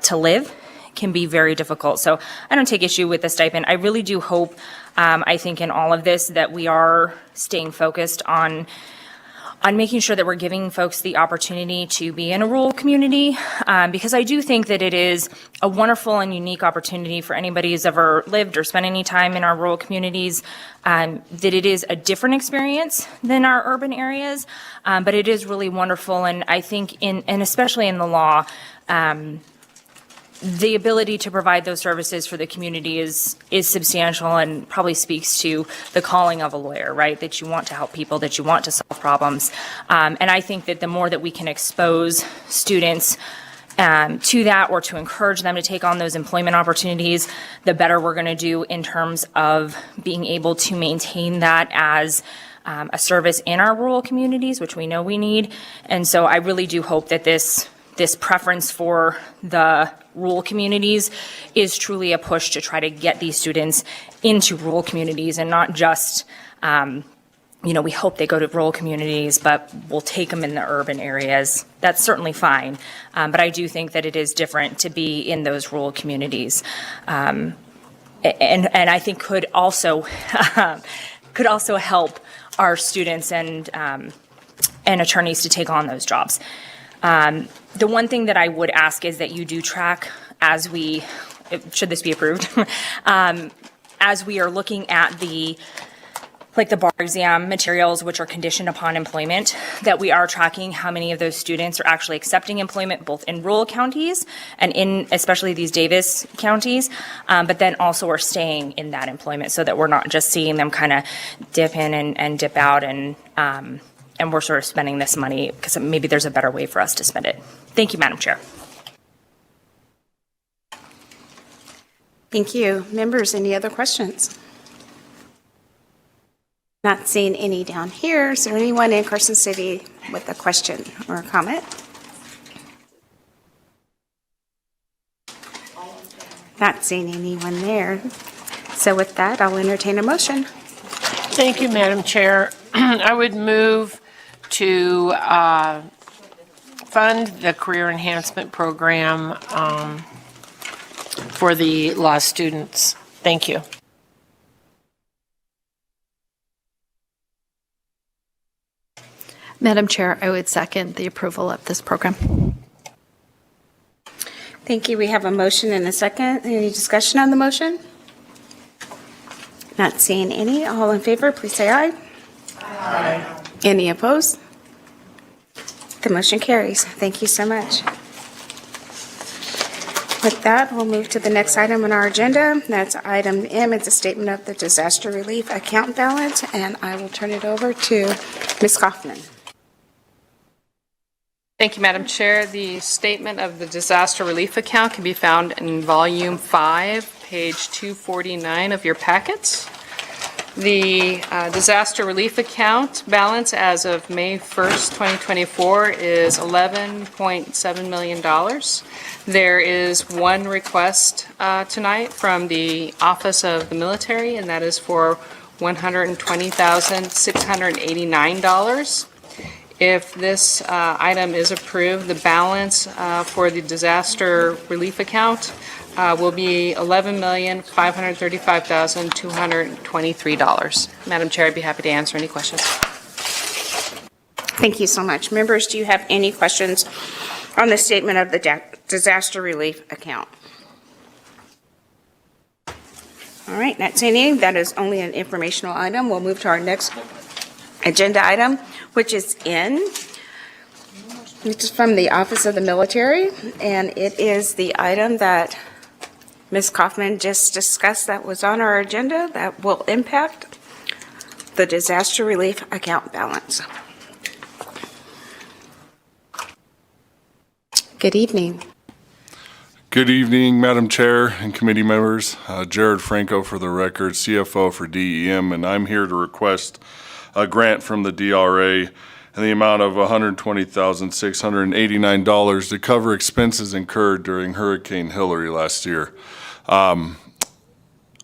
to live. It can be very difficult. So I don't take issue with the stipend. I really do hope, I think in all of this, that we are staying focused on making sure that we're giving folks the opportunity to be in a rural community, because I do think that it is a wonderful and unique opportunity for anybody who's ever lived or spent any time in our rural communities, that it is a different experience than our urban areas, but it is really wonderful. And I think and especially in the law, the ability to provide those services for the community is substantial and probably speaks to the calling of a lawyer, right? That you want to help people, that you want to solve problems. And I think that the more that we can expose students to that or to encourage them to take on those employment opportunities, the better we're going to do in terms of being able to maintain that as a service in our rural communities, which we know we need. And so I really do hope that this preference for the rural communities is truly a push to try to get these students into rural communities and not just, we hope they go to rural communities, but we'll take them in the urban areas. That's certainly fine. But I do think that it is different to be in those rural communities. And I think could also help our students and attorneys to take on those jobs. The one thing that I would ask is that you do track should this be approved, as we are looking at the bar exam materials, which are conditioned upon employment, that we are tracking how many of those students are actually accepting employment both in rural counties and in especially these Davis counties, but then also are staying in that employment so that we're not just seeing them kind of dip in and dip out and we're sort of spending this money because maybe there's a better way for us to spend it. Thank you, Madam Chair. Thank you. Members, any other questions? Not seeing any down here. Is there anyone in Carson City with a question or a comment? Not seeing anyone there. So with that, I'll entertain a motion. Thank you, Madam Chair. I would move to fund the Career Enhancement Program for the law students. Thank you. Madam Chair, I would second the approval of this program. Thank you. We have a motion and a second. Any discussion on the motion? Not seeing any. All in favor, please say aye. Aye. Any opposed? The motion carries. Thank you so much. With that, we'll move to the next item on our agenda. That's item M. It's a statement of the disaster relief account balance, and I will turn it over to Ms. Kaufman. Thank you, Madam Chair. The statement of the disaster relief account can be found in Volume 5, page 249 of your packets. The disaster relief account balance as of May 1st, 2024 is $11.7 million. There is one request tonight from the Office of the Military, and that is for $120,689. If this item is approved, the balance for the disaster relief account will be $11,535,223. Madam Chair, I'd be happy to answer any questions. Thank you so much. Members, do you have any questions on the statement of the disaster relief account? All right, not seeing any. That is only an informational item. We'll move to our next agenda item, which is N. Which is from the Office of the Military, and it is the item that Ms. Kaufman just discussed that was on our agenda that will impact the disaster relief account balance. Good evening. Good evening, Madam Chair and committee members. Jared Franco for the record, CFO for DEM, and I'm here to request a grant from the DRA in the amount of $120,689 to cover expenses incurred during Hurricane Hillary last year. I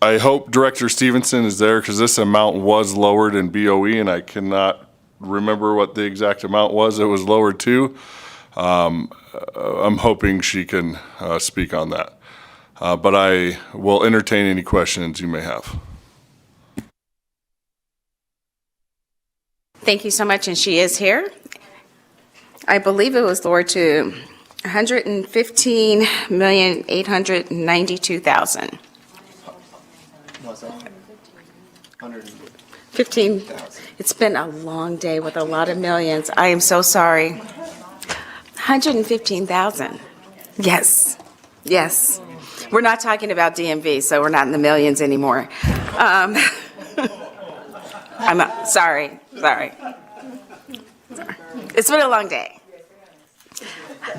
hope Director Stevenson is there because this amount was lowered in BOE, and I cannot remember what the exact amount was. It was lowered too. I'm hoping she can speak on that. But I will entertain any questions you may have. Thank you so much, and she is here. I believe it was lowered to $115,892,000. 15. It's been a long day with a lot of millions. I am so sorry. 115,000. Yes. Yes. We're not talking about DMV, so we're not in the millions anymore. I'm sorry. It's been a long day.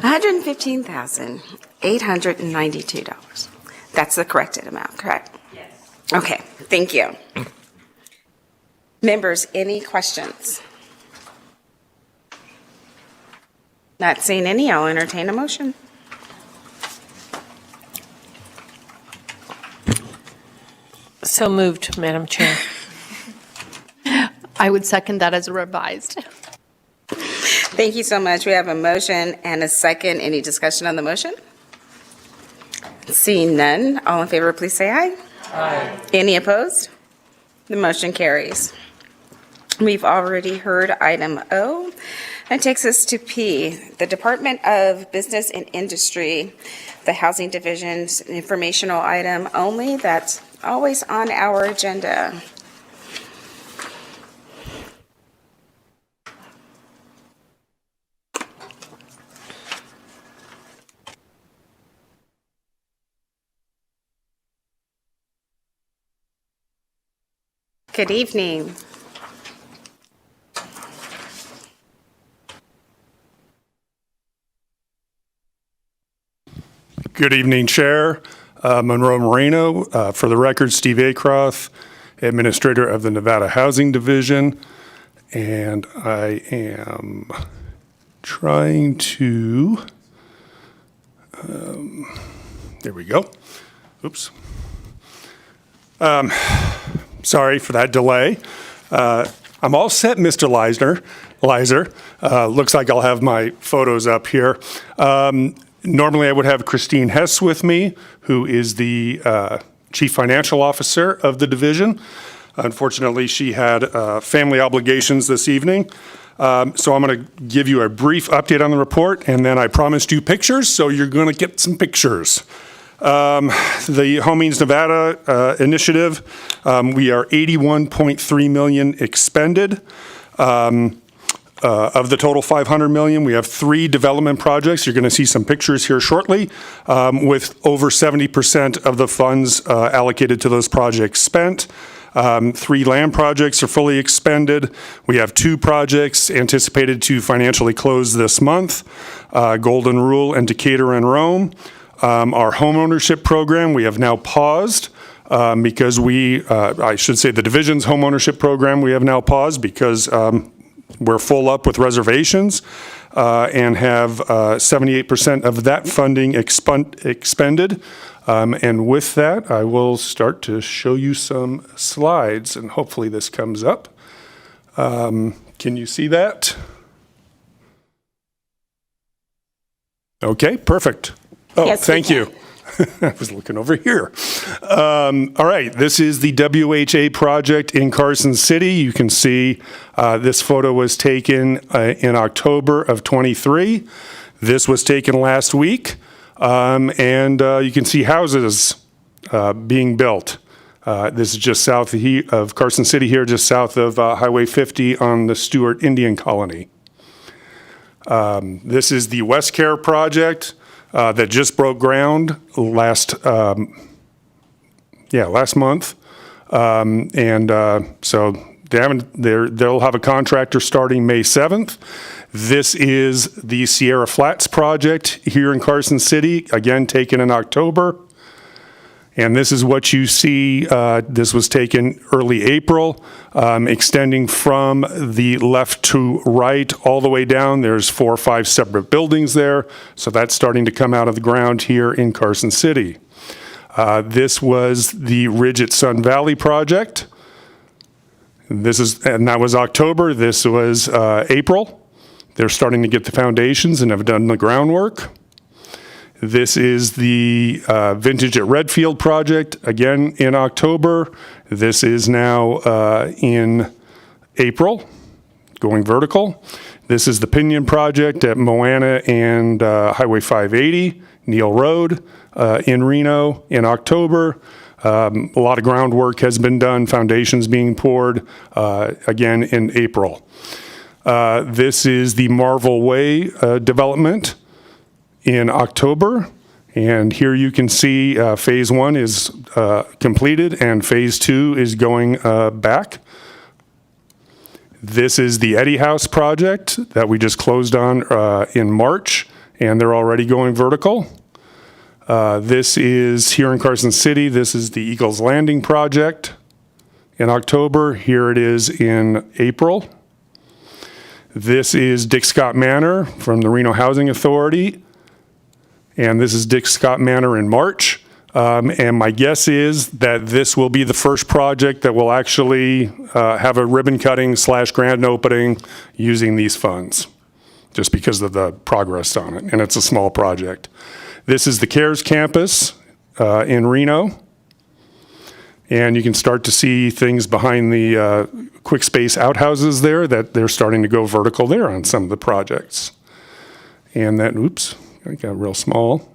$115,892. That's the corrected amount, correct? Yes. Okay, thank you. Members, any questions? Not seeing any, I'll entertain a motion. So moved, Madam Chair. I would second that as revised. Thank you so much. We have a motion and a second. Any discussion on the motion? Seeing none, all in favor, please say aye. Aye. Any opposed? The motion carries. We've already heard item O. That takes us to P, the Department of Business and Industry, the Housing Division's informational item only. That's always on our agenda. Good evening. Good evening, Chair. Monroe Moreno. For the record, Steve Acroft, Administrator of the Nevada Housing Division. And I am trying to, there we go. Oops. Sorry for that delay. I'm all set, Mr. Lizer. Looks like I'll have my photos up here. Normally, I would have Christine Hess with me, who is the Chief Financial Officer of the division. Unfortunately, she had family obligations this evening. So I'm going to give you a brief update on the report, and then I promised you pictures, so you're going to get some pictures. The Home Means Nevada initiative, we are $81.3 million expended. Of the total $500 million, we have 3 development projects. You're going to see some pictures here shortly, with over 70% of the funds allocated to those projects spent. 3 land projects are fully expended. We have 2 projects anticipated to financially close this month, Golden Rule and Decatur and Rome. Our homeownership program, we have now paused because I should say the division's homeownership program, we have now paused because we're full up with reservations and have 78% of that funding expended. And with that, I will start to show you some slides, and hopefully this comes up. Can you see that? Okay, perfect. Oh, Yes, thank you. I was looking over here. All right, this is the WHA project in Carson City. You can see this photo was taken in October of '23. This was taken last week, and you can see houses being built. This is just south of Carson City here, just south of Highway 50 on the Stewart Indian Colony. This is the West Care project. That just broke ground last month, so they'll have a contractor starting May 7th. This is the Sierra Flats project here in Carson City, again taken in October. And this is what you see. This was taken early April, extending from the left to right all the way down. There's 4 or 5 separate buildings there. So that's starting to come out of the ground here in Carson City. This was the Ridge at Sun Valley project. And that was October. This was April. They're starting to get the foundations and have done the groundwork. This is the Vintage at Redfield project, again in October. This is now in April, going vertical. This is the Pinion project at Moana and Highway 580, Neal Road in Reno in October. A lot of groundwork has been done, foundations being poured, again in April. This is the Marvel Way development in October, and here you can see phase 1 is completed and phase 2 is going back. This is the Eddy House project that we just closed on in March, and they're already going vertical. This is here in Carson City. This is the Eagles Landing project in October. Here it is in April. This is Dick Scott Manor from the Reno Housing Authority. And this is Dick Scott Manor in March. And my guess is that this will be the first project that will actually have a ribbon cutting / grand opening using these funds, just because of the progress on it. And it's a small project. This is the CARES campus in Reno. And you can start to see things behind the quick space outhouses there that they're starting to go vertical there on some of the projects. And that, oops, I got real small.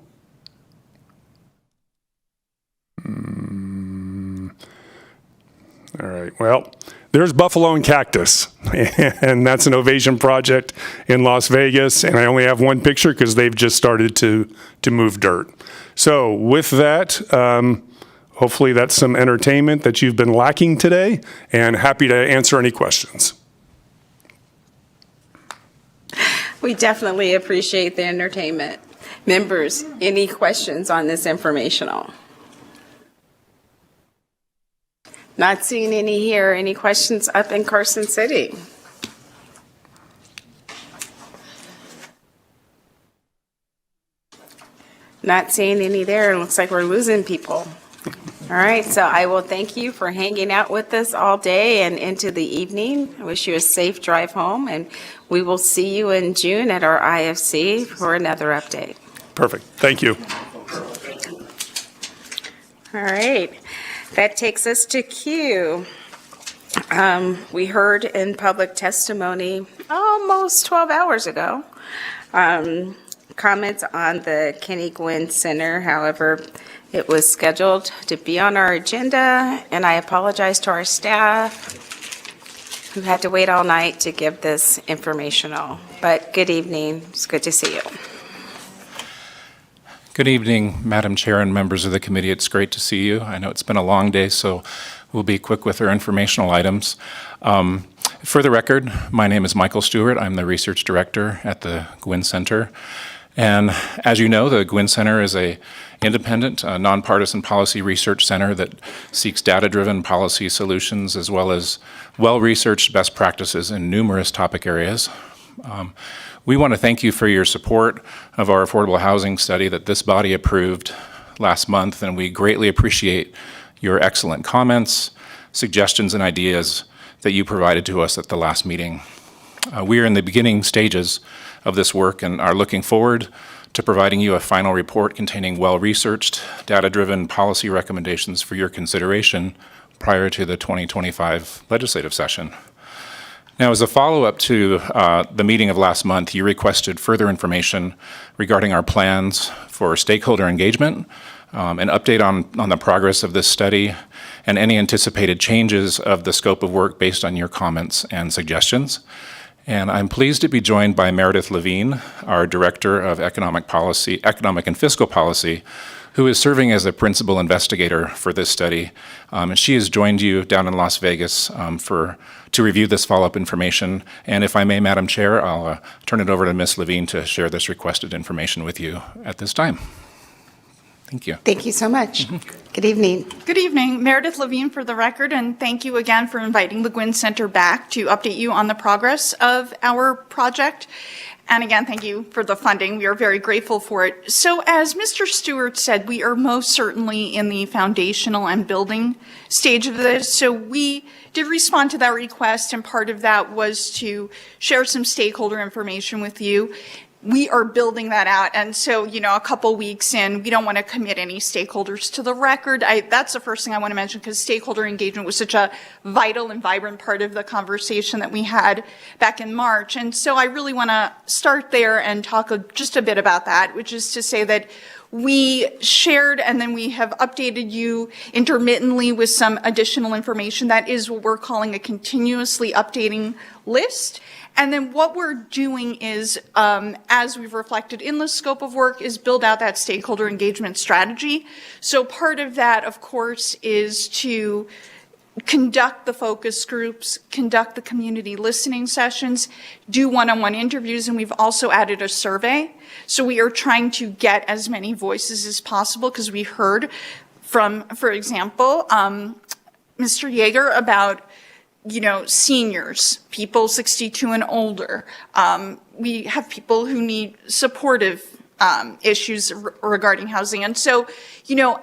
All right, well, there's Buffalo and Cactus, and that's an Ovation project in Las Vegas, and I only have one picture because they've just started to move dirt. So with that, hopefully that's some entertainment that you've been lacking today, and happy to answer any questions. We definitely appreciate the entertainment. Members, any questions on this informational? Not seeing any here. Any questions up in Carson City? Not seeing any there. It looks like we're losing people. All right, so I will thank you for hanging out with us all day and into the evening. I wish you a safe drive home, and we will see you in June at our IFC for another update. Perfect. Thank you. All right. That takes us to Q. We heard in public testimony almost 12 hours ago comments on the Kenny Gwynn Center. However, it was scheduled to be on our agenda, and I apologize to our staff who had to wait all night to give this informational. But good evening. It's good to see you. Good evening, Madam Chair and members of the committee. It's great to see you. I know it's been a long day, so we'll be quick with our informational items. For the record, my name is Michael Stewart. I'm the research director at the Gwynn Center. And as you know, the Gwynn Center is a independent, nonpartisan policy research center that seeks data-driven policy solutions as well as well-researched best practices in numerous topic areas. We want to thank you for your support of our affordable housing study that this body approved last month, and we greatly appreciate your excellent comments, suggestions, and ideas that you provided to us at the last meeting. We are in the beginning stages of this work and are looking forward to providing you a final report containing well-researched, data-driven policy recommendations for your consideration prior to the 2025 legislative session. Now, as a follow-up to the meeting of last month, you requested further information regarding our plans for stakeholder engagement, an update on the progress of this study, and any anticipated changes of the scope of work based on your comments and suggestions. And I'm pleased to be joined by Meredith Levine, our Director of Economic and Fiscal Policy, who is serving as a principal investigator for this study. And she has joined you down in Las Vegas to review this follow-up information. And if I may, Madam Chair, I'll turn it over to Ms. Levine to share this requested information with you at this time. Thank you. Thank you so much. Good evening. Good evening. Meredith Levine for the record, and thank you again for inviting the Gwynn Center back to update you on the progress of our project. And again, thank you for the funding. We are very grateful for it. So as Mr. Stewart said, we are most certainly in the foundational and building stage of this. So we did respond to that request, and part of that was to share some stakeholder information with you. We are building that out. And so, a couple weeks in, we don't want to commit any stakeholders to the record. That's the first thing I want to mention, because stakeholder engagement was such a vital and vibrant part of the conversation that we had back in March. And so I really want to start there and talk just a bit about that, which is to say that we shared and then we have updated you intermittently with some additional information. That is what we're calling a continuously updating list. And then what we're doing is, as we've reflected in the scope of work, is build out that stakeholder engagement strategy. So part of that, of course, is to conduct the focus groups, conduct the community listening sessions, do one-on-one interviews, and we've also added a survey. So we are trying to get as many voices as possible because we heard from, for example, Mr. Yeager about, seniors, people 62 and older. We have people who need supportive issues regarding housing. And so,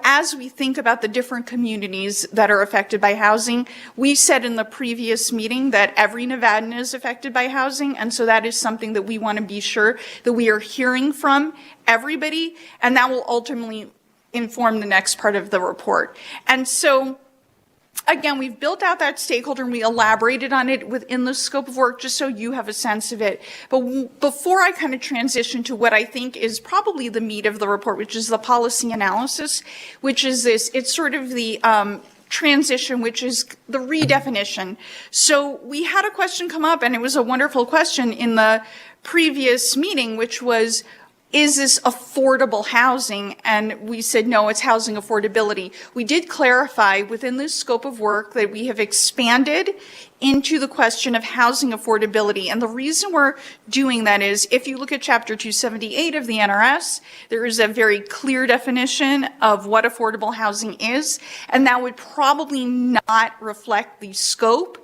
as we think about the different communities that are affected by housing, we said in the previous meeting that every Nevadan is affected by housing. And so that is something that we want to be sure that we are hearing from everybody, and that will ultimately inform the next part of the report. And so, again, we've built out that stakeholder and we elaborated on it within the scope of work just so you have a sense of it. But before I kind of transition to what I think is probably the meat of the report, which is the policy analysis, which is this, it's sort of the transition, which is the redefinition. So we had a question come up, and it was a wonderful question in the previous meeting, which was, is this affordable housing? And we said, no, it's housing affordability. We did clarify within this scope of work that we have expanded into the question of housing affordability. And the reason we're doing that is if you look at Chapter 278 of the NRS, there is a very clear definition of what affordable housing is, and that would probably not reflect the scope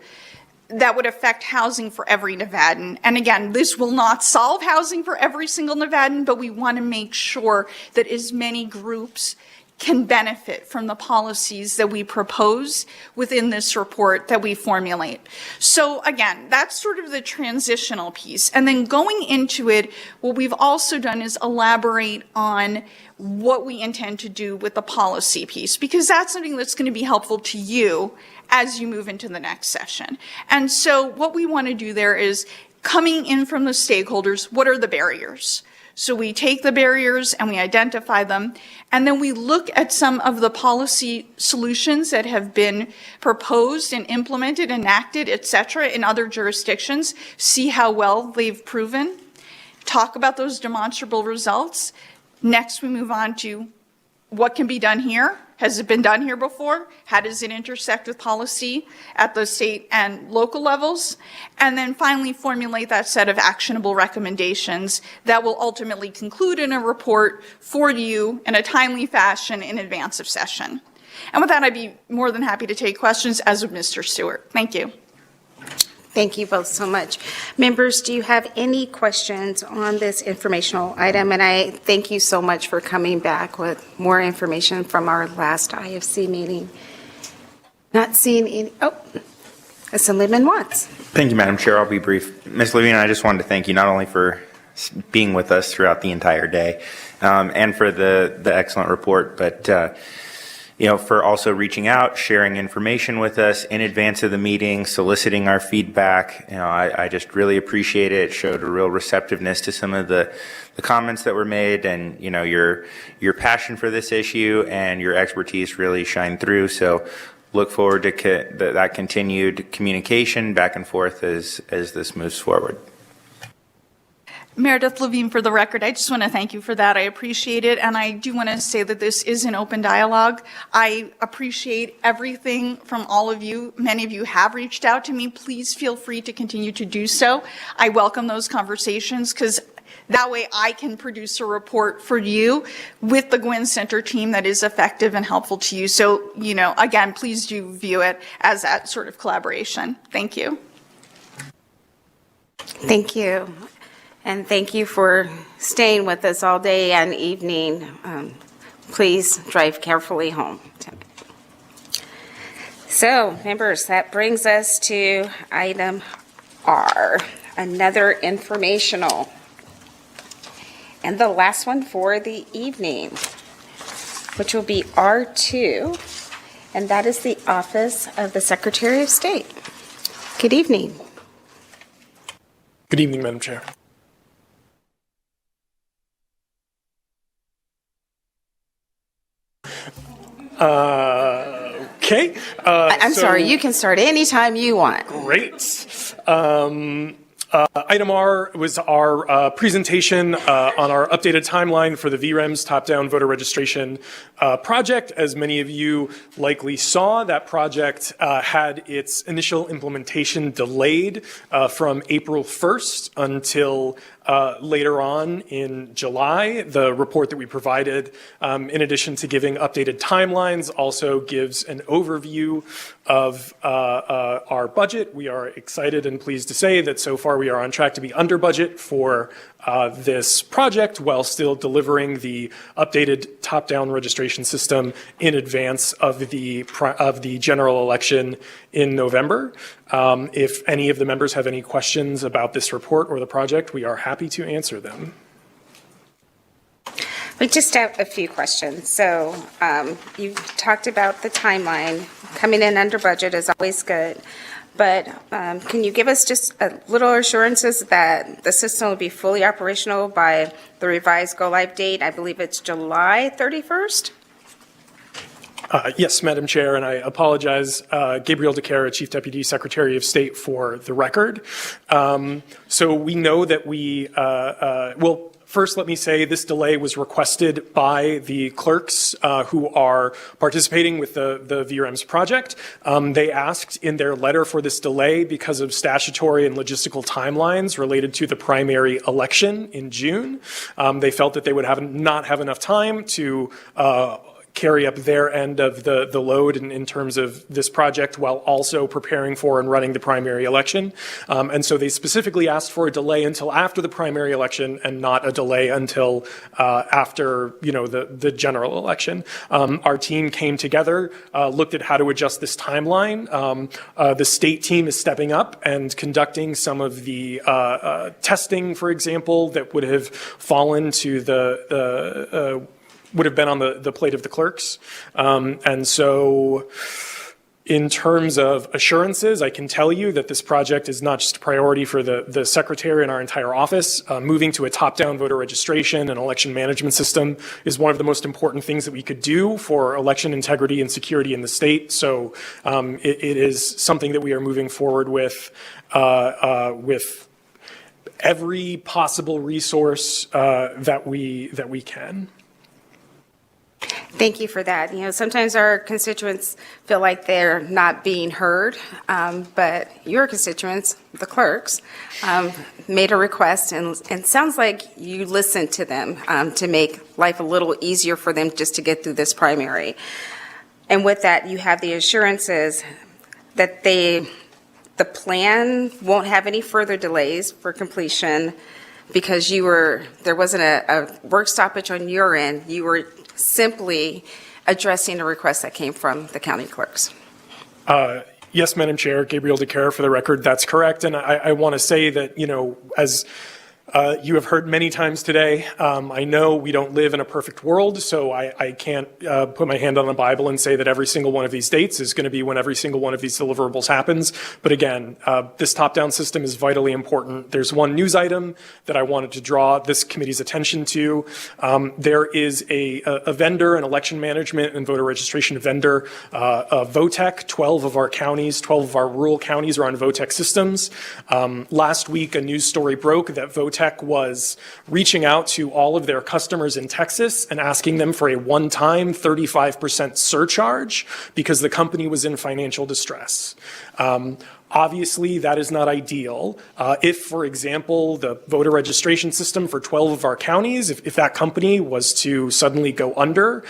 that would affect housing for every Nevadan. And again, this will not solve housing for every single Nevadan, but we want to make sure that as many groups can benefit from the policies that we propose within this report that we formulate. So again, that's sort of the transitional piece. And then going into it, what we've also done is elaborate on what we intend to do with the policy piece, because that's something that's going to be helpful to you as you move into the next session. And so what we want to do there is coming in from the stakeholders, what are the barriers? So we take the barriers and we identify them, and then we look at some of the policy solutions that have been proposed and implemented, enacted, et cetera, in other jurisdictions, see how well they've proven, talk about those demonstrable results. Next, we move on to what can be done here. Has it been done here before? How does it intersect with policy at the state and local levels? And then finally formulate that set of actionable recommendations that will ultimately conclude in a report for you in a timely fashion in advance of session. And with that, I'd be more than happy to take questions, as would Mr. Stewart. Thank you. Thank you both so much. Members, do you have any questions on this informational item? And I thank you so much for coming back with more information from our last IFC meeting. Not seeing any, Assemblyman Watts. Thank you, Madam Chair. I'll be brief. Ms. Levine, I just wanted to thank you not only for being with us throughout the entire day and for the excellent report, but for also reaching out, sharing information with us in advance of the meeting, soliciting our feedback. I just really appreciate it. It showed a real receptiveness to some of the comments that were made, and your passion for this issue and your expertise really shine through. So look forward to that continued communication back and forth as this moves forward. Meredith Levine, for the record, I just want to thank you for that. I appreciate it. And I do want to say that this is an open dialogue. I appreciate everything from all of you. Many of you have reached out to me. Please feel free to continue to do so. I welcome those conversations because that way I can produce a report for you with the Gwynn Center team that is effective and helpful to you. So, again, please do view it as that sort of collaboration. Thank you. Thank you. And thank you for staying with us all day and evening. Please drive carefully home tonight. So, members, that brings us to item R, another informational. And the last one for the evening, which will be R2, and that is the Office of the Secretary of State. Good evening. Good evening, Madam Chair. Okay. I'm sorry, you can start anytime you want. Great. Item R was our presentation on our updated timeline for the VREMS top-down voter registration project. As many of you likely saw, that project had its initial implementation delayed from April 1st until later on in July. The report that we provided, in addition to giving updated timelines, also gives an overview of our budget. We are excited and pleased to say that so far we are on track to be under budget for this project while still delivering the updated top-down registration system in advance of the general election in November. If any of the members have any questions about this report or the project, we are happy to answer them. We just have a few questions. So you talked about the timeline. Coming in under budget is always good. But can you give us just a little assurances that the system will be fully operational by the revised go-live date? I believe it's July 31st? Yes, Madam Chair, and I apologize, Gabriel DeCara, Chief Deputy Secretary of State, for the record. So we know that first, let me say this delay was requested by the clerks who are participating with the VREMS project. They asked in their letter for this delay because of statutory and logistical timelines related to the primary election in June. They felt that they would not have enough time to carry up their end of the load in terms of this project while also preparing for and running the primary election. And so they specifically asked for a delay until after the primary election and not a delay until after, the general election. Our team came together, looked at how to adjust this timeline. The state team is stepping up and conducting some of the testing, for example, that would have fallen to would have been on the plate of the clerks. And so in terms of assurances, I can tell you that this project is not just a priority for the secretary and our entire office. Moving to a top-down voter registration and election management system is one of the most important things that we could do for election integrity and security in the state. So it is something that we are moving forward with every possible resource that we can. Thank you for that. Sometimes our constituents feel like they're not being heard, but your constituents, the clerks, made a request, and sounds like you listened to them to make life a little easier for them just to get through this primary. And with that, you have the assurances that the plan won't have any further delays for completion because there wasn't a work stoppage on your end. You were simply addressing a request that came from the county clerks. Yes, Madam Chair, Gabriel DeCara, for the record, that's correct. And I want to say that, as you have heard many times today, I know we don't live in a perfect world, so I can't put my hand on the Bible and say that every single one of these dates is going to be when every single one of these deliverables happens. But again, this top-down system is vitally important. There's one news item that I wanted to draw this committee's attention to. There is a vendor, an election management and voter registration vendor, VOTEC. 12 of our rural counties are on VOTEC systems. Last week, a news story broke that VOTEC was reaching out to all of their customers in Texas and asking them for a one-time 35% surcharge because the company was in financial distress. Obviously, that is not ideal. If, for example, the voter registration system for 12 of our counties, if that company was to suddenly go under,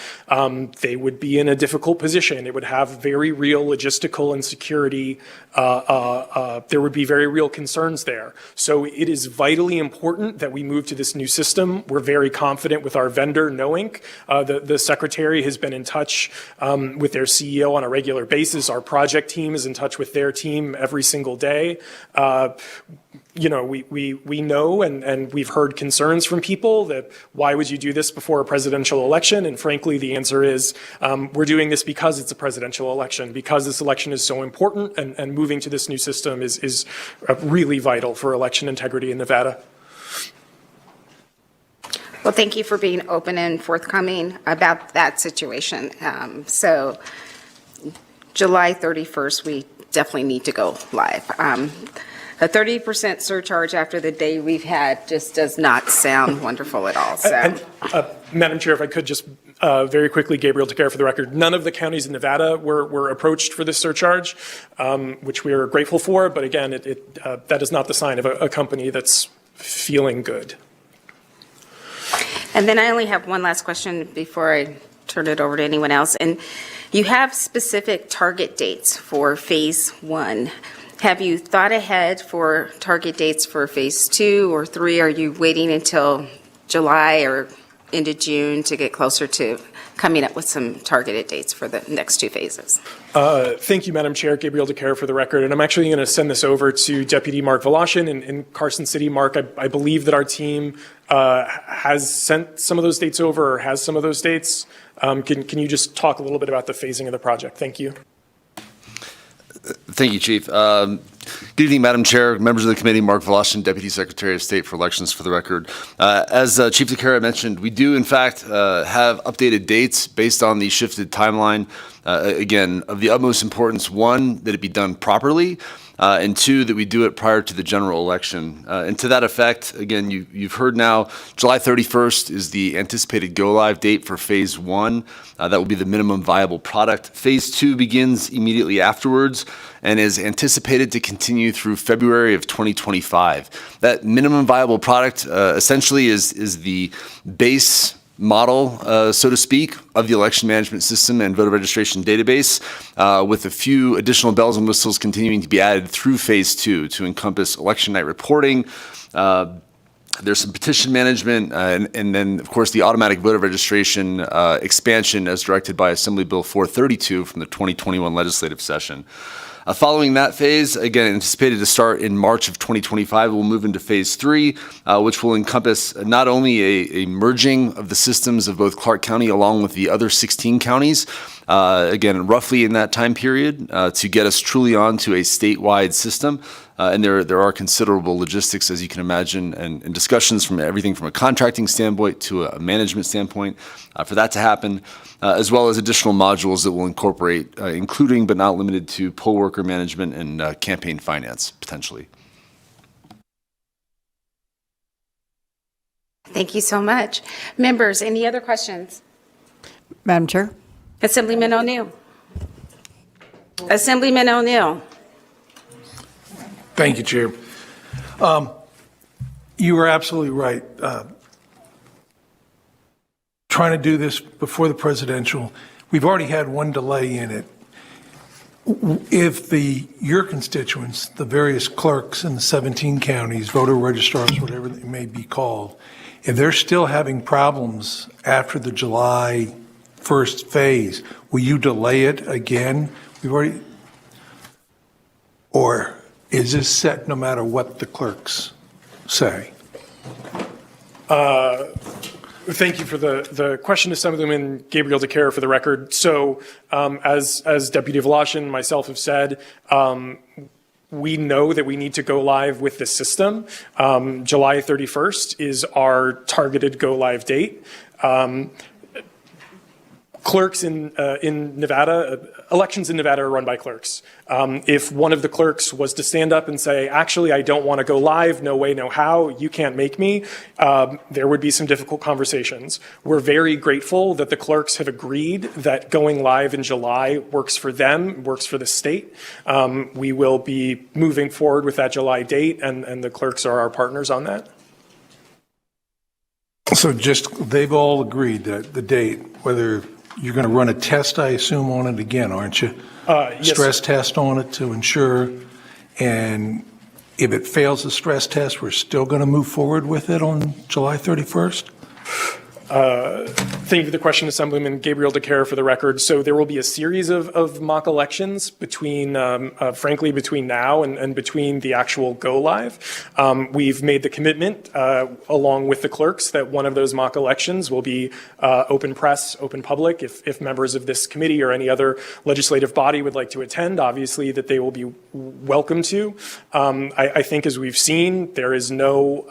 they would be in a difficult position. It would have very real logistical and security. There would be very real concerns there. So it is vitally important that we move to this new system. We're very confident with our vendor, NoInc. The secretary has been in touch with their CEO on a regular basis. Our project team is in touch with their team every single day. We know and we've heard concerns from people that why would you do this before a presidential election? And frankly, the answer is we're doing this because it's a presidential election, because this election is so important, and moving to this new system is really vital for election integrity in Nevada. Well, thank you for being open and forthcoming about that situation. So July 31st, we definitely need to go live. a 30% surcharge after the day we've had just does not sound wonderful at all, so. Madam Chair, if I could just very quickly, Gabriel Takara for the record, none of the counties in Nevada were approached for this surcharge, which we are grateful for, but again, that is not the sign of a company that's feeling good. And then I only have one last question before I turn it over to anyone else. And you have specific target dates for phase 1. Have you thought ahead for target dates for phase 2 or 3? Are you waiting until July or into June to get closer to coming up with some targeted dates for the next 2 phases? Thank you, Madam Chair. Gabriel Takara for the record. And I'm actually going to send this over to Deputy Mark Voloshin in Carson City. Mark, I believe that our team has sent some of those dates over or has some of those dates. Can you just talk a little bit about the phasing of the project? Thank you. Thank you, Chief. Good evening, Madam Chair, members of the committee, Mark Voloshin, Deputy Secretary of State for Elections for the record. As Chief Takara mentioned, we do, in fact, have updated dates based on the shifted timeline. Again, of the utmost importance, 1, that it be done properly, and 2, that we do it prior to the general election. And to that effect, again, you've heard now, July 31st is the anticipated go-live date for Phase 1. That will be the minimum viable product. Phase 2 begins immediately afterwards and is anticipated to continue through February of 2025. That minimum viable product essentially is the base model, so to speak, of the election management system and voter registration database, with a few additional bells and whistles continuing to be added through Phase 2 to encompass election night reporting. There's some petition management, and then, of course, the automatic voter registration expansion as directed by Assembly Bill 432 from the 2021 legislative session. Following that phase, again, anticipated to start in March of 2025, we'll move into Phase 3, which will encompass not only a merging of the systems of both Clark County along with the other 16 counties, again, roughly in that time period, to get us truly onto a statewide system. And there are considerable logistics, as you can imagine, and discussions from everything from a contracting standpoint to a management standpoint for that to happen, as well as additional modules that will incorporate, including but not limited to poll worker management and campaign finance, potentially. Thank you so much. Members, any other questions? Madam Chair. Assemblyman O'Neill. Assemblyman O'Neill. Thank you, Chair. You are absolutely right. Trying to do this before the presidential, we've already had one delay in it. If your constituents, the various clerks in the 17 counties, voter registrars, whatever they may be called, if they're still having problems after the July 1st phase, will you delay it again? Or is this set no matter what the clerks say? Thank you for the question, Assemblyman Gabriel Takara, for the record. So as Deputy Voloshin and myself have said, we know that we need to go live with this system. July 31st is our targeted go live date. Clerks in Nevada, elections in Nevada are run by clerks. If one of the clerks was to stand up and say, actually, I don't want to go live, no way, no how, you can't make me, there would be some difficult conversations. We're very grateful that the clerks have agreed that going live in July works for them, works for the state. We will be moving forward with that July date, and the clerks are our partners on that. So they've all agreed that the date, whether you're going to run a test, I assume, on it again, aren't you? Yes. Stress test on it to ensure, and if it fails the stress test, we're still going to move forward with it on July 31st? Thank you for the question, Assemblyman Gabriel Takara, for the record. So there will be a series of mock elections between, frankly, between now and between the actual go live. We've made the commitment, along with the clerks, that one of those mock elections will be open press, open public. If members of this committee or any other legislative body would like to attend, obviously that they will be welcome to. I think, as we've seen, there is no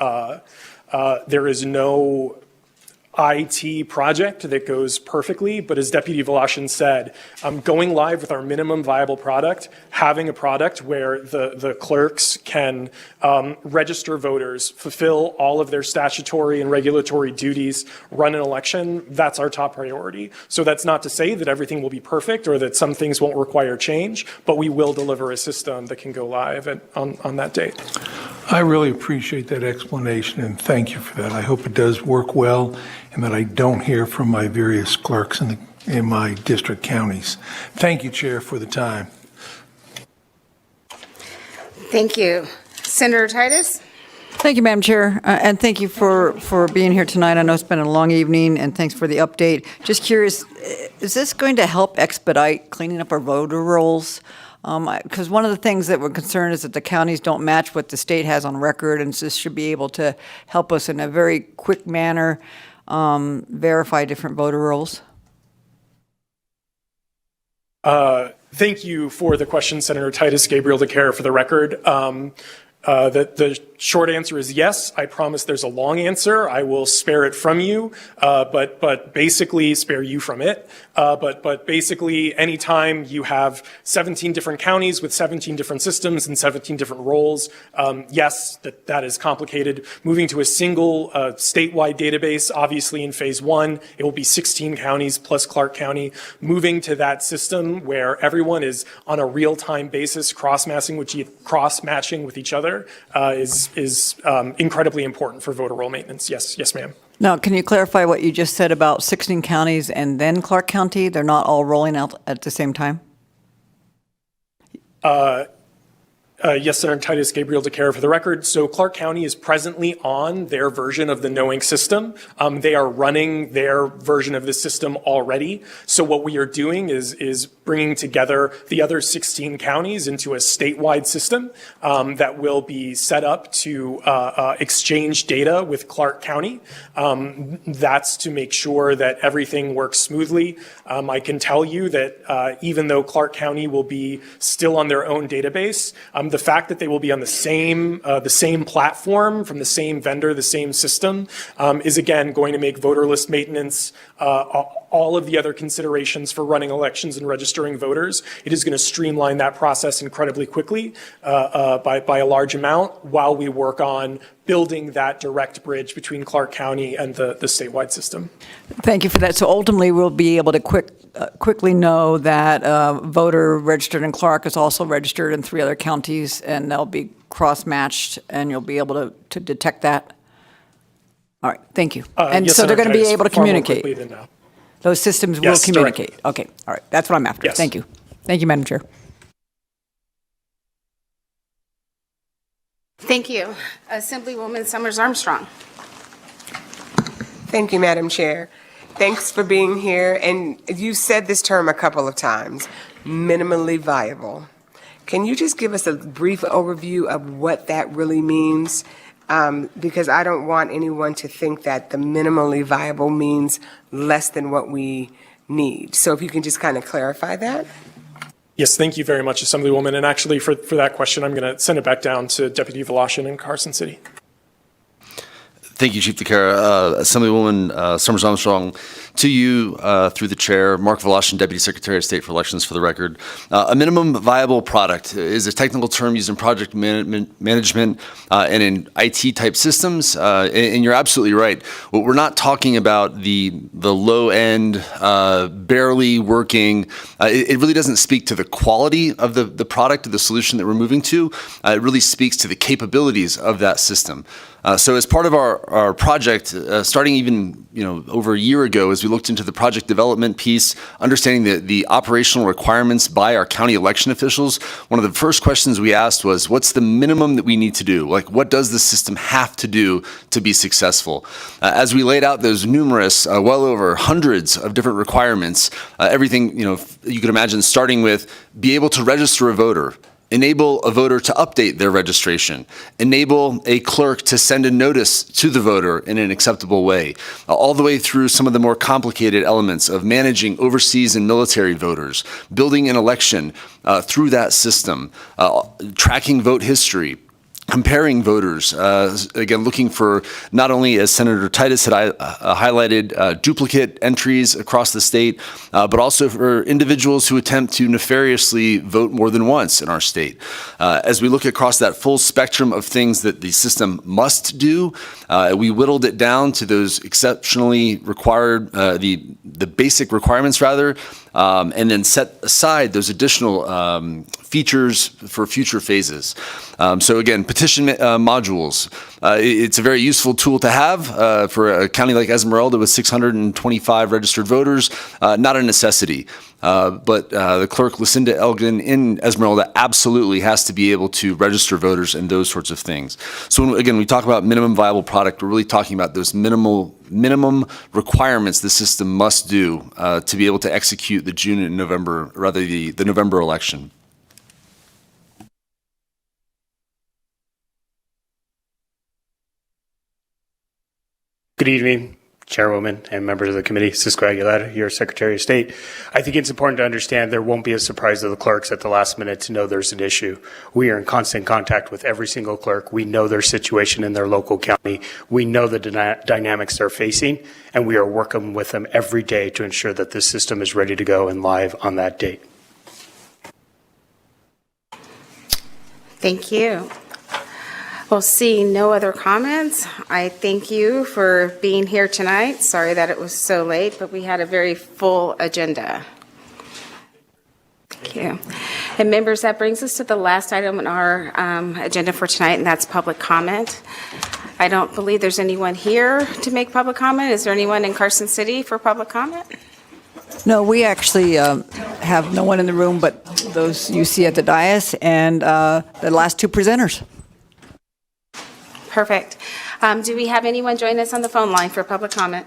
IT project that goes perfectly, but as Deputy Voloshin said, going live with our minimum viable product, having a product where the clerks can register voters, fulfill all of their statutory and regulatory duties, run an election, that's our top priority. So that's not to say that everything will be perfect or that some things won't require change, but we will deliver a system that can go live on that date. I really appreciate that explanation, and thank you for that. I hope it does work well, and that I don't hear from my various clerks in my district counties. Thank you, Chair, for the time. Thank you. Senator Titus? Thank you, Madam Chair, and thank you for being here tonight. I know it's been a long evening, and thanks for the update. Just curious, is this going to help expedite cleaning up our voter rolls? Because one of the things that we're concerned is that the counties don't match what the state has on record, and this should be able to help us in a very quick manner verify different voter rolls. Thank you for the question, Senator Titus. Gabriel DeCare for the record. The short answer is yes. I promise there's a long answer. I will spare it from you, but basically spare you from it. But basically, anytime you have 17 different counties with 17 different systems and 17 different roles, yes, that is complicated. Moving to a single statewide database, obviously in phase one, it will be 16 counties plus Clark County. Moving to that system where everyone is on a real-time basis cross-matching with each other is incredibly important for voter roll maintenance. Yes, ma'am. Now, can you clarify what you just said about 16 counties and then Clark County? They're not all rolling out at the same time? Yes, Senator Titus, Gabriel DeCare for the record. So Clark County is presently on their version of the knowing system. They are running their version of the system already. So what we are doing is bringing together the other 16 counties into a statewide system that will be set up to exchange data with Clark County. That's to make sure that everything works smoothly. I can tell you that even though Clark County will be still on their own database, the fact that they will be on the same platform from the same vendor, the same system, is again going to make voter list maintenance, all of the other considerations for running elections and registering voters. It is going to streamline that process incredibly quickly by a large amount while we work on building that direct bridge between Clark County and the statewide system. Thank you for that. So ultimately, we'll be able to quickly know that a voter registered in Clark is also registered in 3 other counties, and they'll be cross-matched, and you'll be able to detect that? All right, thank you. And yes, so they're going to be able to far more communicate? quickly than now. Those systems will Yes, communicate? directly. Okay, all right, that's what I'm after. Yes. Thank you. Thank you, Madam Chair. Thank you. Assemblywoman Summers Armstrong. Thank you, Madam Chair. Thanks for being here. And you said this term a couple of times, minimally viable. Can you just give us a brief overview of what that really means? Because I don't want anyone to think that the minimally viable means less than what we need. So if you can just kind of clarify that. Yes, thank you very much, Assemblywoman. And actually, for that question, I'm going to send it back down to Deputy Voloshin in Carson City. Thank you, Chief DeCara. Assemblywoman Summers Armstrong, to you through the chair, Mark Voloshin, Deputy Secretary of State for Elections for the record. A minimum viable product is a technical term used in project management and in IT type systems. And you're absolutely right. What we're not talking about the low end, barely working. It really doesn't speak to the quality of the product or the solution that we're moving to. It really speaks to the capabilities of that system. So as part of our project, starting even over a year ago, as we looked into the project development piece, understanding the operational requirements by our county election officials, one of the first questions we asked was, what's the minimum that we need to do? Like, what does the system have to do to be successful? As we laid out those numerous, well over hundreds of different requirements, everything you could imagine, starting with be able to register a voter, enable a voter to update their registration, enable a clerk to send a notice to the voter in an acceptable way, all the way through some of the more complicated elements of managing overseas and military voters, building an election through that system, tracking vote history, comparing voters, again, looking for not only, as Senator Titus had highlighted, duplicate entries across the state, but also for individuals who attempt to nefariously vote more than once in our state. As we look across that full spectrum of things that the system must do, we whittled it down to those exceptionally required, the basic requirements rather, and then set aside those additional features for future phases. So again, petition modules. It's a very useful tool to have for a county like Esmeralda with 625 registered voters, not a necessity. But the clerk, Lucinda Elgin in Esmeralda, absolutely has to be able to register voters and those sorts of things. So when, again, we talk about minimum viable product, we're really talking about those minimum requirements the system must do to be able to execute the June and November, rather the November election. Good evening, Chairwoman and members of the committee. Cisco Aguilera, your Secretary of State. I think it's important to understand there won't be a surprise to the clerks at the last minute to know there's an issue. We are in constant contact with every single clerk. We know their situation in their local county. We know the dynamics they're facing, and we are working with them every day to ensure that this system is ready to go and live on that date. Thank you. Well, seeing no other comments, I thank you for being here tonight. Sorry that it was so late, but we had a very full agenda. Thank you. And members, that brings us to the last item on our agenda for tonight, and that's public comment. I don't believe there's anyone here to make public comment. Is there anyone in Carson City for public comment? No, we actually have no one in the room but those you see at the dais and the last two presenters. Perfect. Do we have anyone join us on the phone line for public comment?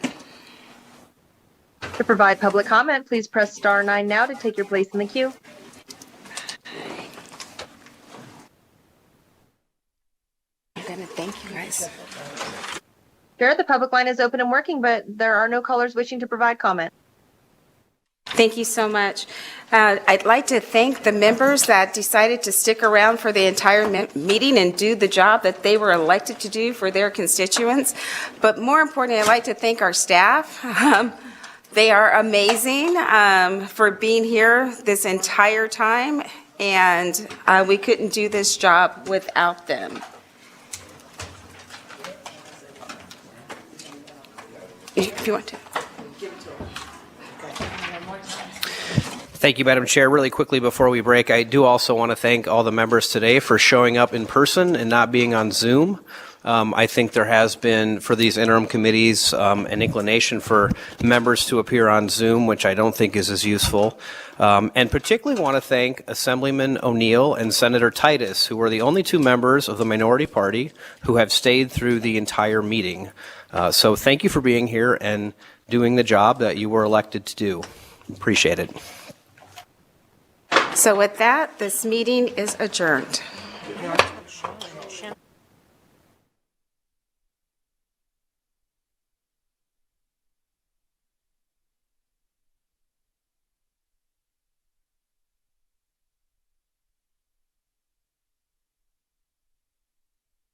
To provide public comment, please press *9 now to take your place in the queue. I'm going to thank you guys. Chair, the public line is open and working, but there are no callers wishing to provide comment. Thank you so much. I'd like to thank the members that decided to stick around for the entire meeting and do the job that they were elected to do for their constituents. But more importantly, I'd like to thank our staff. They are amazing for being here this entire time, and we couldn't do this job without them. If you want to. Thank you, Madam Chair. Really quickly before we break, I do also want to thank all the members today for showing up in person and not being on Zoom. I think there has been, for these interim committees, an inclination for members to appear on Zoom, which I don't think is as useful. And particularly want to thank Assemblyman O'Neill and Senator Titus, who were the only two members of the minority party who have stayed through the entire meeting. So thank you for being here and doing the job that you were elected to do. Appreciate it. So with that, this meeting is adjourned.